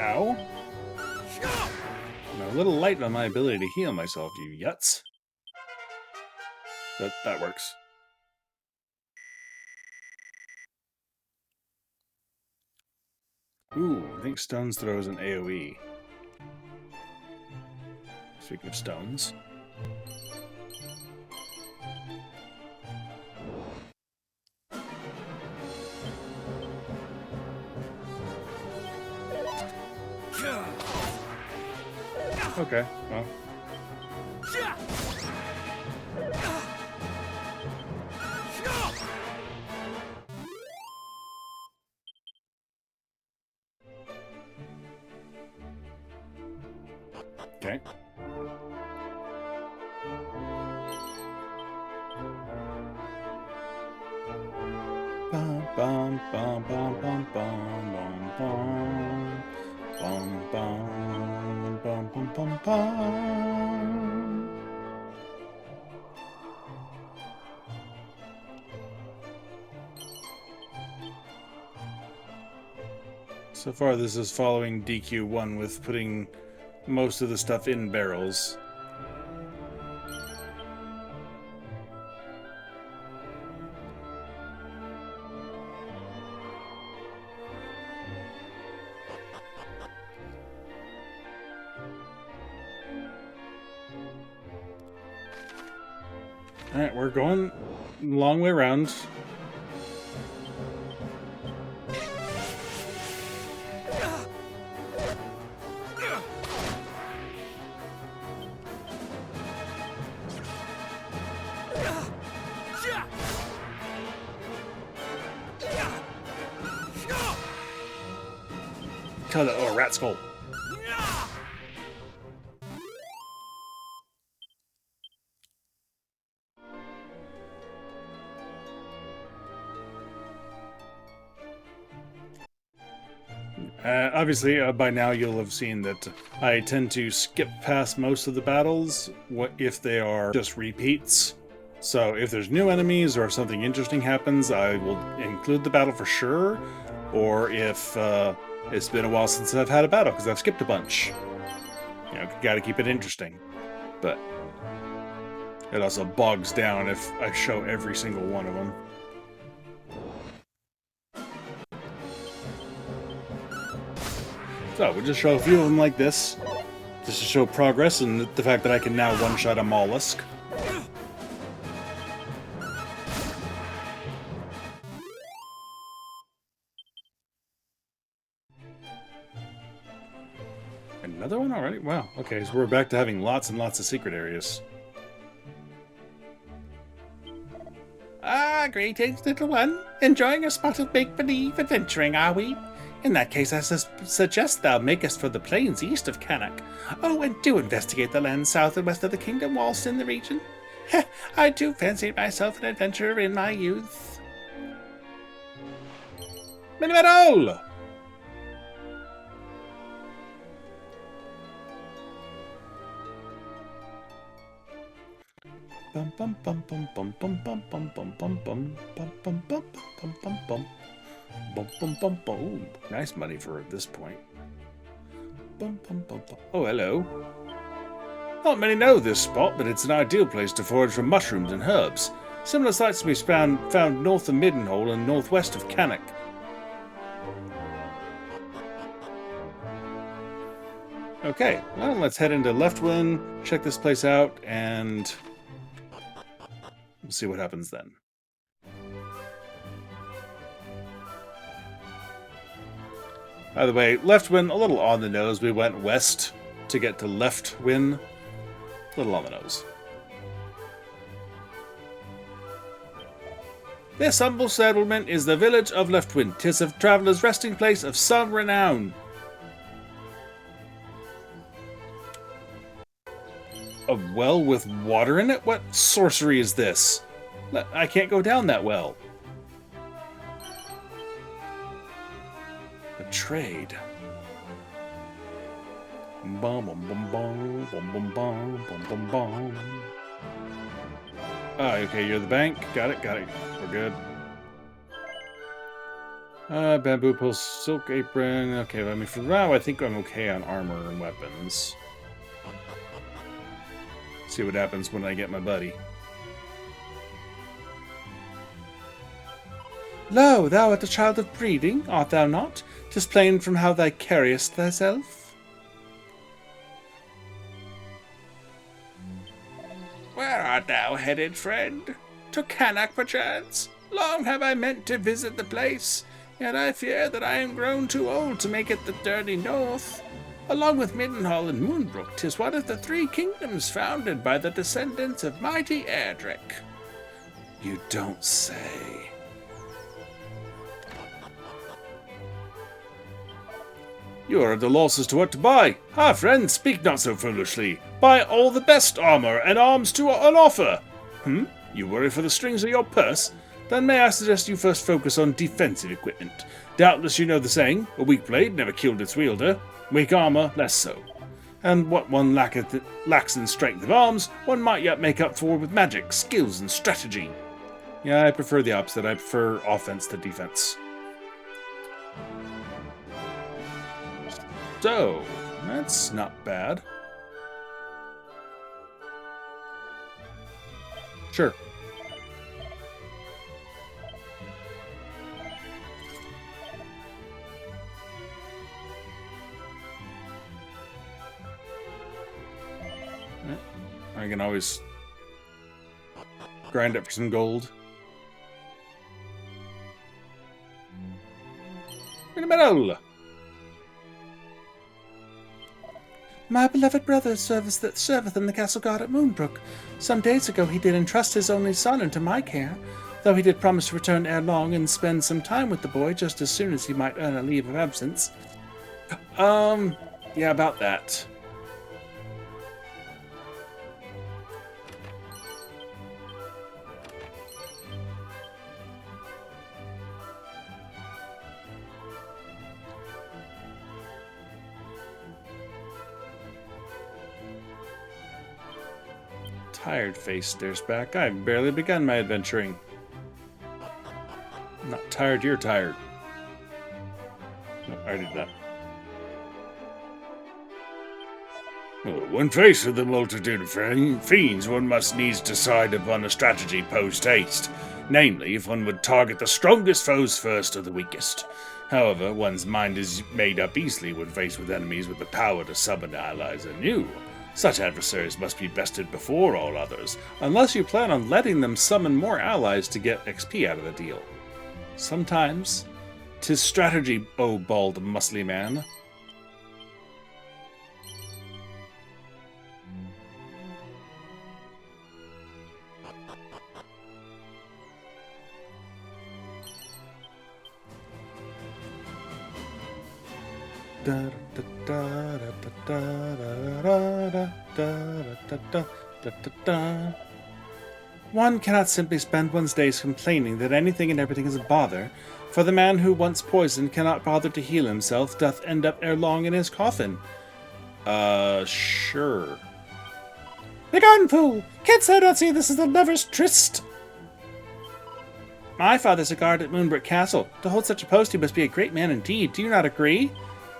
A: Ow. I'm a little light on my ability to heal myself, you yuts. But that works. Ooh, I think stones throws an AoE. Speaking of stones. Okay, well. Okay. Bum bum bum bum bum bum bum bum bum bum bum bum bum. So far, this is following DQ1 with putting most of the stuff in barrels. Alright, we're going a long way around. Call it a rat skull. Obviously, by now you'll have seen that I tend to skip past most of the battles if they are just repeats. So if there's new enemies or if something interesting happens, I will include the battle for sure. Or if it's been a while since I've had a battle because I've skipped a bunch. You know, gotta keep it interesting. But it also bogs down if I show every single one of them. So we'll just show a few of them like this, just to show progress and the fact that I can now one-shot a mollusk. Another one already? Wow, okay, so we're back to having lots and lots of secret areas.
L: Ah, greetings, little one. Enjoying a spot of make-believe adventuring, are we? In that case, I suggest thou makest for the plains east of Cannock. Oh, and do investigate the lands south and west of the kingdom whilst in the region. Heh, I do fancy myself an adventurer in my youth.
A: Midenhall! Bum bum bum bum bum bum bum bum bum bum bum bum bum bum bum bum bum. Bum, bum, bum, bum. Ooh, nice money for at this point. Bum, bum, bum, bum. Oh, hello. Not many know this spot, but it's an ideal place to forage for mushrooms and herbs. Similar sites to be found north of Midenhall and northwest of Cannock. Okay, well, let's head into Leftwind, check this place out, and we'll see what happens then. By the way, Leftwind, a little on the nose. We went west to get to Leftwind. A little on the nose. This humble settlement is the village of Leftwind. 'Tis a traveller's resting place of some renown. A well with water in it? What sorcery is this? I can't go down that well. A trade. Bum bum bum bum bum bum bum bum bum bum. Oh, okay, you're the bank. Got it, got it. We're good. Bamboo pulse, silk apron. Okay, I mean, for now, I think I'm okay on armor and weapons. See what happens when I get my buddy.
L: Lo, thou art a child of breeding, art thou not? 'Tis plain from how thou carriest thyself.
O: Where art thou headed, friend? To Cannock, perchance? Long have I meant to visit the place, yet I fear that I am grown too old to make it the dirty north. Along with Midenhall and Moonbrooke, 'tis one of the 3 kingdoms founded by the descendants of mighty Erdrick.
A: You don't say. You are at a loss as to what to buy. Ah, friend, speak not so foolishly. Buy all the best armor and arms to an offer. You worry for the strings of your purse? Then may I suggest you first focus on defensive equipment. Doubtless you know the saying, a weak blade never killed its wielder. Weak armor, less so. And what one lacks in strength of arms, one might yet make up for with magic, skills, and strategy. Yeah, I prefer the opposite. I prefer offense to defense. So, that's not bad. Sure. I can always grind up for some gold. In the middle!
L: My beloved brother serveth in the castle guard at Moonbrooke. Some days ago he did entrust his only son into my care, though he did promise to return ere long and spend some time with the boy just as soon as he might earn a leave of absence.
A: Yeah, about that. Tired face stares back. I've barely begun my adventuring. I'm not tired, you're tired. No, I did that.
M: When faced with a multitude of fiends, one must needs decide upon a strategy post-haste. Namely, if one would target the strongest foes first or the weakest. However, one's mind is made up easily when faced with enemies with the power to summon allies anew. Such adversaries must be bested before all others,
A: unless you plan on letting them summon more allies to get XP out of the deal. Sometimes, 'tis strategy, O bald, muscly man.
L: One cannot simply spend one's days complaining that anything and everything is a bother, for the man who once poisoned cannot bother to heal himself doth end up ere long in his coffin.
A: Sure.
L: Begone, fool! Canst thou not see this is the lover's tryst? My father's a guard at Moonbrooke Castle. To hold such a post he must be a great man indeed. Do you not agree?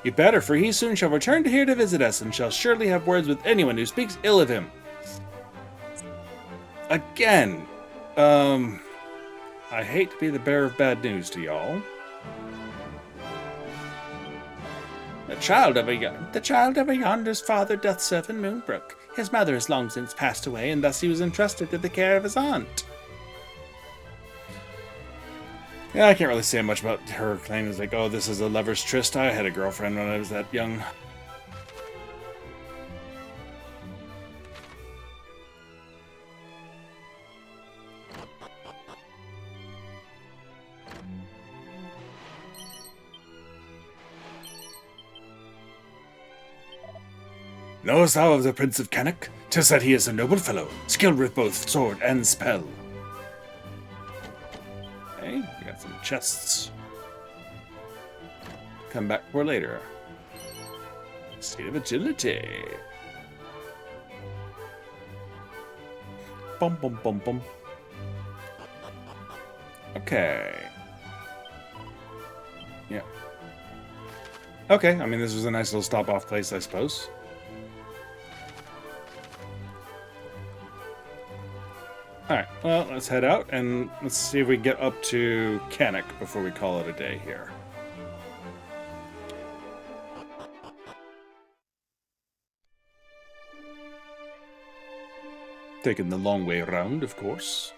A: You better, for he soon shall return to here to visit us, and shall surely have words with anyone who speaks ill of him. Again, I hate to be the bearer of bad news to y'all.
L: The child of a yonder's father doth serve in Moonbrooke. His mother has long since passed away, and thus he was entrusted to the care of his aunt.
A: Yeah, I can't really say much about her claim. It's like, oh, this is a lover's tryst. I had a girlfriend when I was that young. Knowest thou of the Prince of Cannock? 'Tis that he is a noble fellow, skilled with both sword and spell. Okay, we got some chests. Come back for later. State of agility. Bum bum bum bum. Okay. Yeah. Okay, I mean, this was a nice little stop-off place, I suppose. Alright, well, let's head out, and let's see if we get up to Cannock before we call it a day here. Taking the long way around, of course.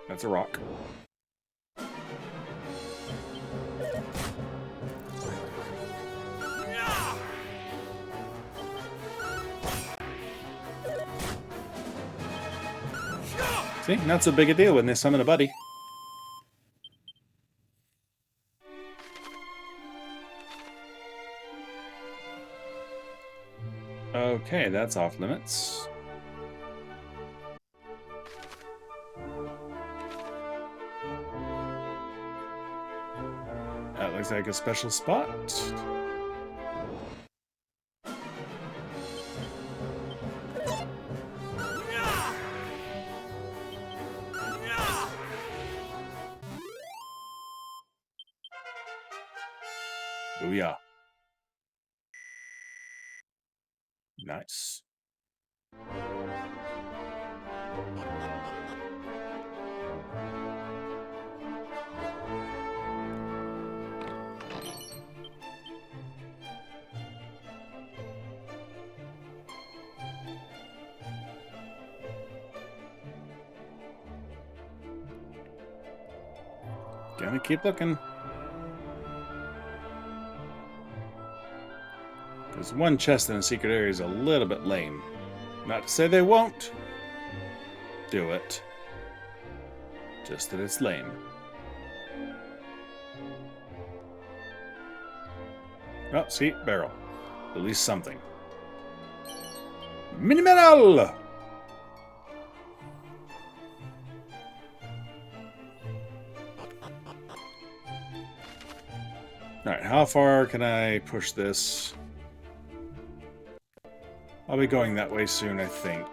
A: That's a rock. See, not so big a deal when they summon a buddy. Okay, that's off limits. That looks like a special spot. Booyah. Nice. Gonna keep looking. Because one chest in a secret area is a little bit lame. Not to say they won't do it. Just that it's lame. Oh, see? Barrel. At least something. Mini-metal! Alright, how far can I push this? I'll be going that way soon, I think.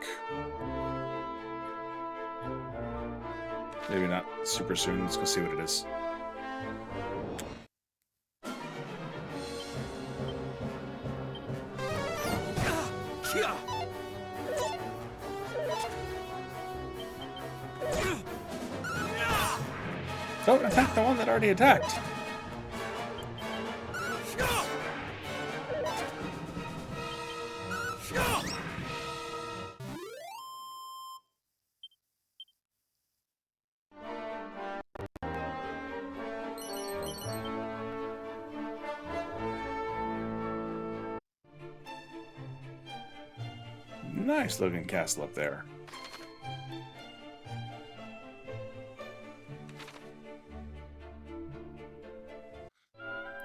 A: Maybe not super soon. Let's go see what it is. Don't attack the one that already attacked. Nice looking castle up there.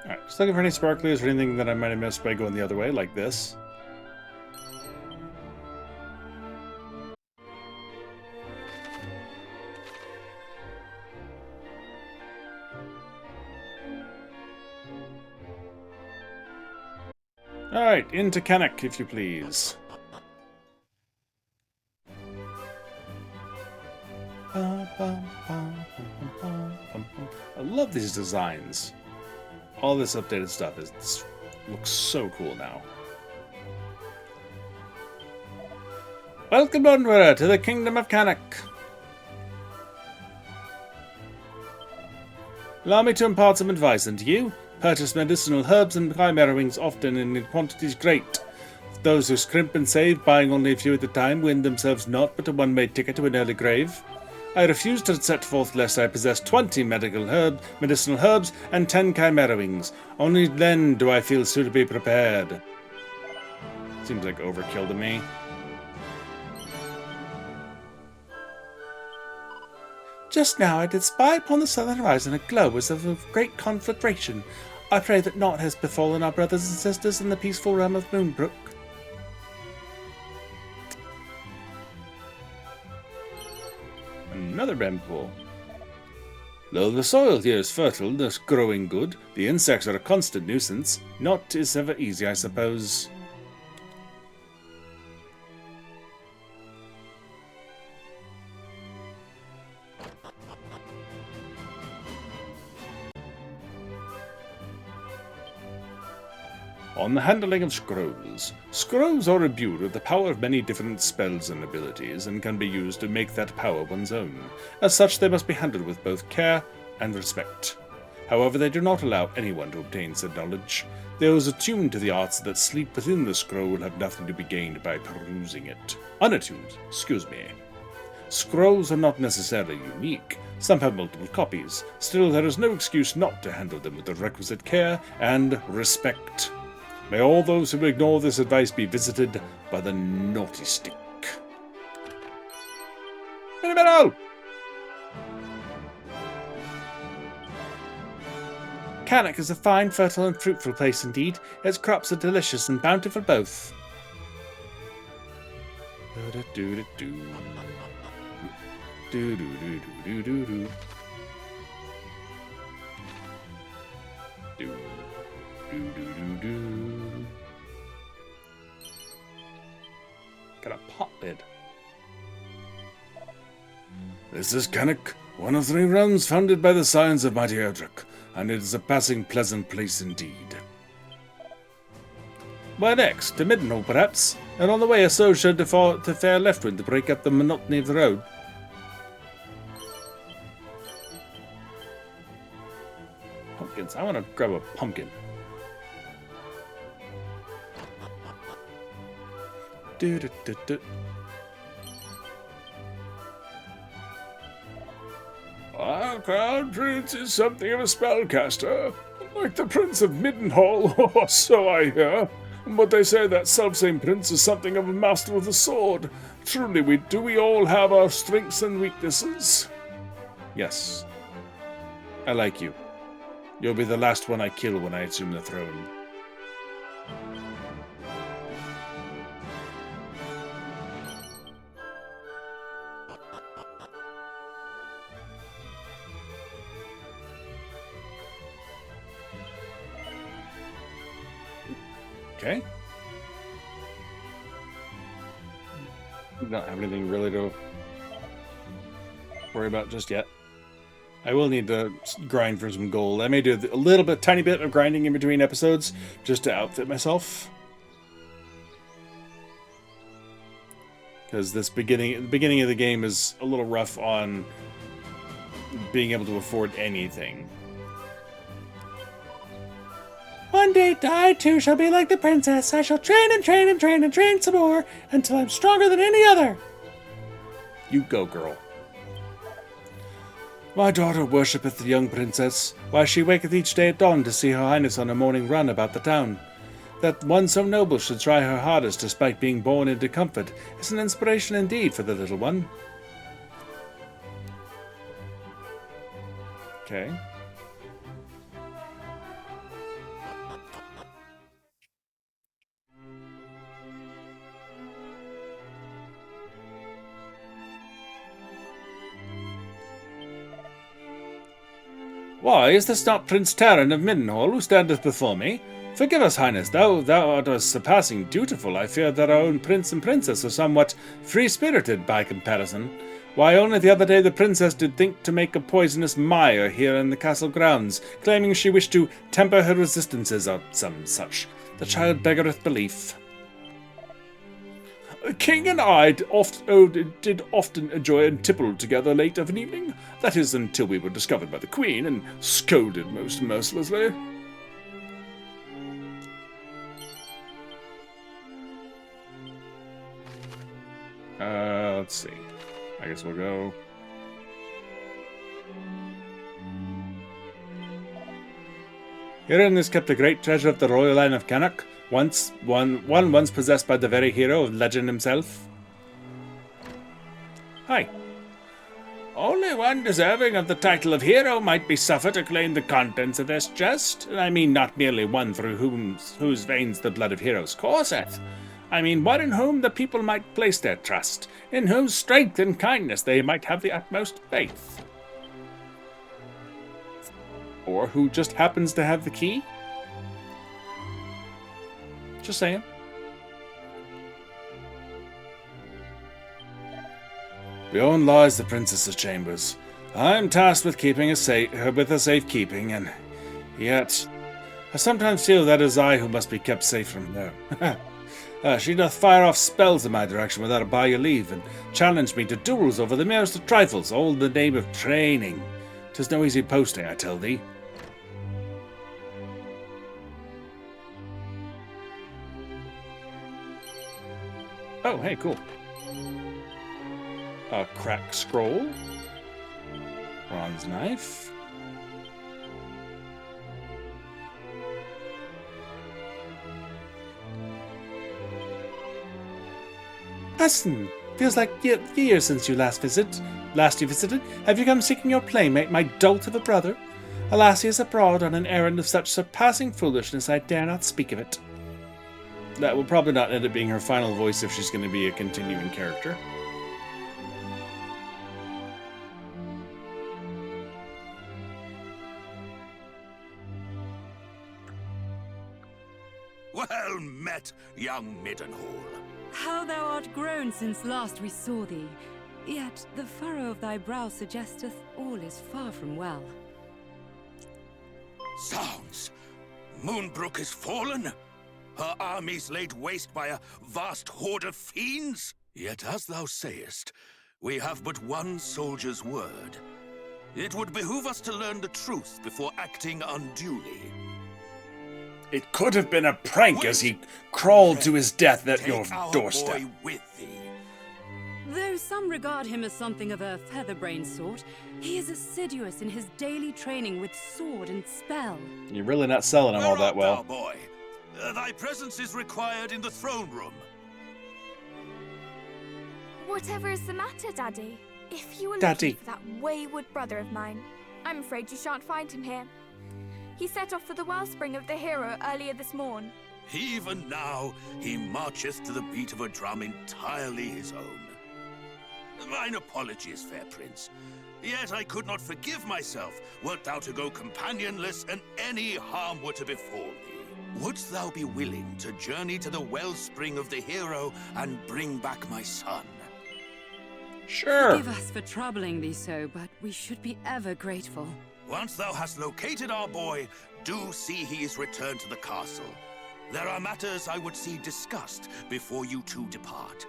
A: Alright, just looking for any sparklers or anything that I might have missed by going the other way, like this. Alright, into Cannock, if you please. I love these designs. All this updated stuff looks so cool now. Welcome onward to the Kingdom of Cannock. Allow me to impart some advice unto you. Purchase medicinal herbs and chimera wings often and in quantities great. Those who scrimp and save, buying only a few at a time, win themselves naught but a one-way ticket to an early grave. I refuse to set forth lest I possess 20 medicinal herbs and 10 chimera wings. Only then do I feel suitably prepared. Seems like overkill to me. Just now I did spy upon the southern horizon a glow as of a great conflagration. I pray that naught has befallen our brothers and sisters in the peaceful realm of Moonbrooke. Another bamboo. Though the soil here is fertile, thus growing good, the insects are a constant nuisance. Not is ever easy, I suppose. On the handling of scrolls. Scrolls are imbued with the power of many different spells and abilities, and can be used to make that power one's own. As such, they must be handled with both care and respect. However, they do not allow anyone to obtain said knowledge. Those attuned to the arts that sleep within the scroll have nothing to be gained by perusing it. Unattuned, excuse me. Scrolls are not necessarily unique. Some have multiple copies. Still, there is no excuse not to handle them with the requisite care and respect. May all those who ignore this advice be visited by the naughty stick. Midenhall!
L: Cannock is a fine, fertile and fruitful place indeed. Its crops are delicious and bountiful both.
A: Got a pot lid.
M: This is Cannock, one of 3 realms founded by the scions of mighty Erdrick, and it is a passing pleasant place indeed.
L: Where next? To Midenhall, perhaps? And on the way a sojourn to fair leftward to break up the monotony of the road.
A: Pumpkins. I want to grab a pumpkin.
M: Our crown prince is something of a spellcaster, like the Prince of Midenhall, or so I hear. But they say that selfsame prince is something of a master of the sword. Truly, we all have our strengths and weaknesses.
A: Yes. I like you. You'll be the last one I kill when I assume the throne. Okay. We don't have anything really to worry about just yet. I will need to grind for some gold. I may do a little bit, tiny bit of grinding in between episodes just to outfit myself. Because the beginning of the game is a little rough on being able to afford anything.
L: One day I too shall be like the princess. I shall train and train and train and train some more until I'm stronger than any other.
A: You go, girl.
L: My daughter worshippeth the young princess. Why, she waketh each day at dawn to see her highness on a morning run about the town. That one so noble should try her hardest despite being born into comfort is an inspiration indeed for the little one.
A: Okay.
L: Why, is this not Prince Taran of Midenhall who standeth before me? Forgive us, highness, thou art surpassing dutiful. I fear that our own prince and princess are somewhat free-spirited by comparison. Why, only the other day the princess did think to make a poisonous mire here in the castle grounds, claiming she wished to temper her resistances or some such. The child beggareth belief.
M: The king and I did often enjoy and tipple together late of an evening. That is, until we were discovered by the queen and scolded most mercilessly.
A: Let's see. I guess we'll go.
L: Herein is kept a great treasure of the royal line of Cannock, once possessed by the very hero of legend himself. Hi. Only one deserving of the title of hero might be suffered to claim the contents of this chest, and I mean not merely one through whose veins the blood of heroes courseth. I mean one in whom the people might place their trust, in whose strength and kindness they might have the utmost faith.
A: Or who just happens to have the key? Just saying.
M: Beyond lies the princess's chambers. I am tasked with keeping her with her safekeeping, and yet
L: I sometimes feel that is I who must be kept safe from her. She doth fire off spells in my direction without by your leave, and challenge me to duels over the merest of trifles, all in the name of training. 'Tis no easy posting, I tell thee. Oh, hey, cool. A crack scroll. Bronze knife. Hudson, feels like years since you last you visited. Have you come seeking your playmate, my dolt of a brother? Alas, he is abroad on an errand of such surpassing foolishness I dare not speak of it. That will probably not end up being her final voice if she's going to be a continuing character.
D: Well met, young Midenhall.
C: How thou art grown since last we saw thee. Yet the furrow of thy brow suggesteth all is far from well.
D: Zounds! Moonbrooke is fallen? Her armies laid waste by a vast horde of fiends? Yet as thou sayest, we have but one soldier's word. It would behoove us to learn the truth before acting unduly.
A: It could have been a prank as he crawled to his death at your doorstep.
D: Boy with thee.
C: Though some regard him as something of a featherbrained sort, he is assiduous in his daily training with sword and spell.
A: You're really not selling him all that well.
D: Boy? Thy presence is required in the throne room.
P: Whatever is the matter, Daddy? If you were
L: Daddy.
P: looking for that wayward brother of mine, I'm afraid you shan't find him here. He set off for the wellspring of the hero earlier this morn.
D: Even now, he marcheth to the beat of a drum entirely his own. Mine apologies, fair prince. Yet I could not forgive myself wert thou to go companionless and any harm were to befall thee. Wouldst thou be willing to journey to the wellspring of the hero and bring back my son?
A: Sure.
C: Forgive us for troubling thee so, but we should be ever grateful.
D: Once thou hast located our boy, do see he is returned to the castle. There are matters I would see discussed before you two depart.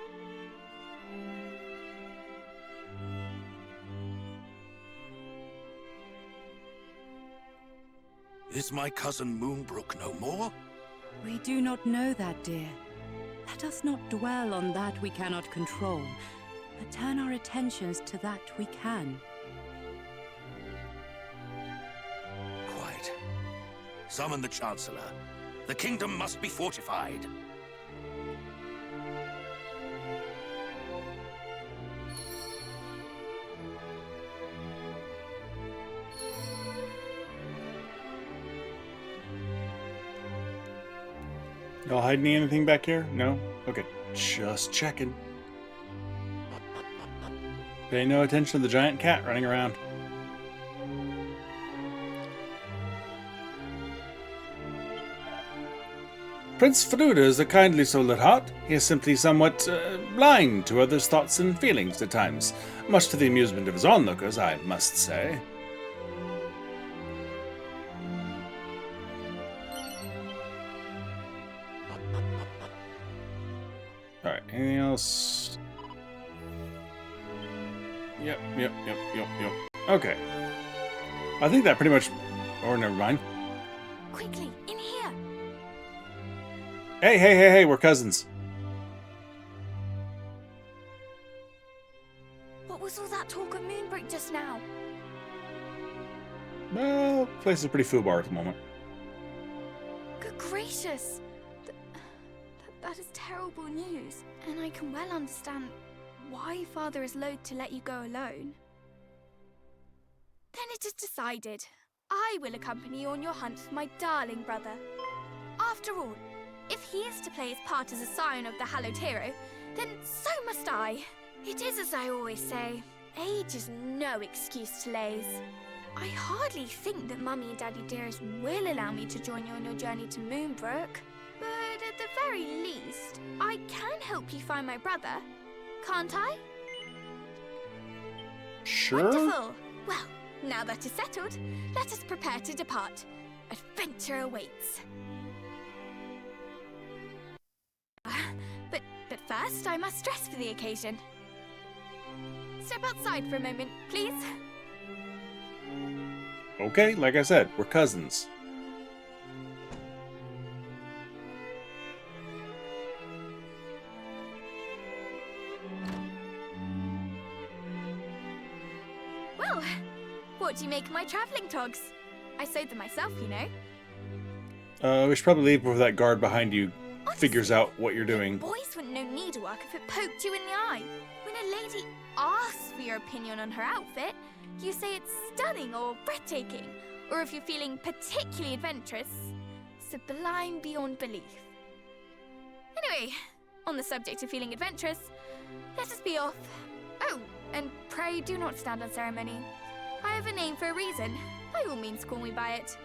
D: Is my cousin Moonbrooke no more?
C: We do not know that, dear. Let us not dwell on that we cannot control, but turn our attentions to that we can.
D: Quite. Summon the Chancellor. The kingdom must be fortified.
A: Y'all hiding anything back here? No? Okay. Just checking. Pay no attention to the giant cat running around. Prince Faruda is a kindly soul at heart. He is simply somewhat blind to others' thoughts and feelings at times, much to the amusement of his onlookers, I must say. Alright, anything else? Yep. Okay. I think that pretty much... Or never mind.
P: Quickly, in here!
A: Hey, we're cousins.
P: What was all that talk of Moonbrooke just now?
A: Well, the place is pretty foobar at the moment.
P: Good gracious! That is terrible news, and I can well understand why Father is loath to let you go alone. Then it is decided. I will accompany you on your hunt for my darling brother. After all, if he is to play his part as a scion of the hallowed hero, then so must I. It is as I always say, age is no excuse to laze. I hardly think that Mummy and Daddy dearest will allow me to join you on your journey to Moonbrooke. But at the very least, I can help you find my brother, can't I?
A: Sure.
P: Wonderful. Well, now that is settled, let us prepare to depart. adventure awaits. But first, I must dress for the occasion. Step outside for a moment, please.
A: Okay, like I said, we're cousins.
P: Well, what do you make of my travelling togs? I sewed them myself, you know.
A: We should probably leave before that guard behind you figures out what you're doing.
P: Boys wouldn't know needlework if it poked you in the eye. When a lady asks for your opinion on her outfit, you say it's stunning or breathtaking, or if you're feeling particularly adventurous, sublime beyond belief. Anyway, on the subject of feeling adventurous, let us be off. Oh, and pray do not stand on ceremony. I have a name for a reason. By all means, call me by it.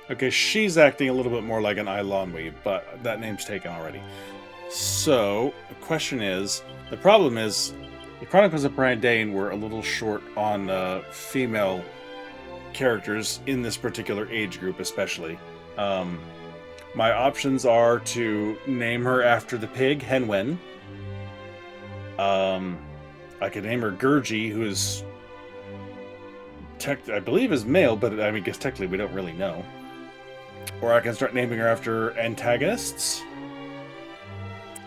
A: Okay, she's acting a little bit more like an Eilonwy, but that name's taken already. So, the question is, the problem is, the Chronicles of Brian Dane were a little short on female characters in this particular age group, especially. My options are to name her after the pig, Henwen. I could name her Gurgi, who is, I believe is male, but I mean, guess technically we don't really know. Or I can start naming her after antagonists.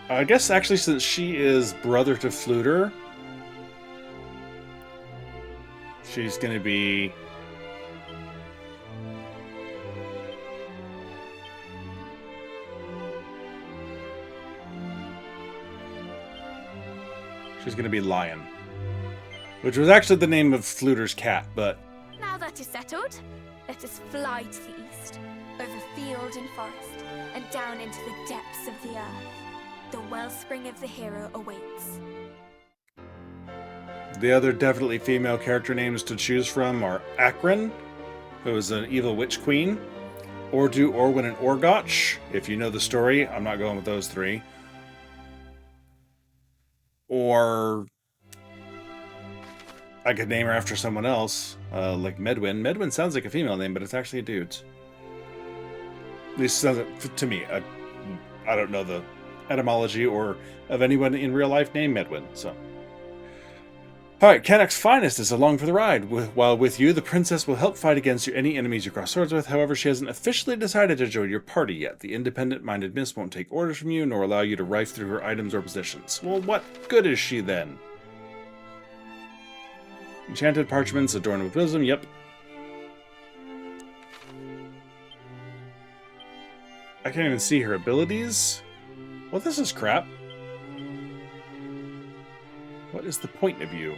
A: I guess actually since she is brother to Fluter, she's going to be... She's going to be Lion. Which was actually the name of Fluter's cat, but...
P: Now that is settled, let us fly to the east, over field and forest, and down into the depths of the earth. The wellspring of the hero awaits.
A: The other definitely female character names to choose from are Akron, who is an evil witch queen, Ordu, Orwin, and Orgotch. If you know the story, I'm not going with those three. Or I could name her after someone else, like Medwin. Medwin sounds like a female name, but it's actually a dude's. At least sounds like, to me. I don't know the etymology or of anyone in real life named Medwin, so. Alright, Cannock's finest is along for the ride. While with you, the princess will help fight against any enemies you cross swords with. However, she hasn't officially decided to join your party yet. The independent-minded miss won't take orders from you, nor allow you to rife through her items or possessions. Well, what good is she then? Enchanted parchments adorned with wisdom, yep. I can't even see her abilities. Well, this is crap. What is the point of you?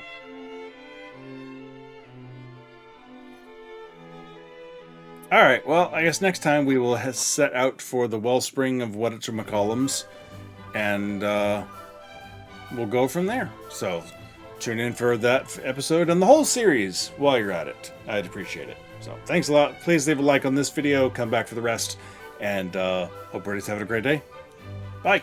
A: Alright, well, I guess next time we will set out for the wellspring of whatchamacallums, and we'll go from there. So, tune in for that episode and the whole series while you're at it. I'd appreciate it. So, thanks a lot. Please leave a like on this video, come back for the rest, and hope everybody's having a great day. Bye!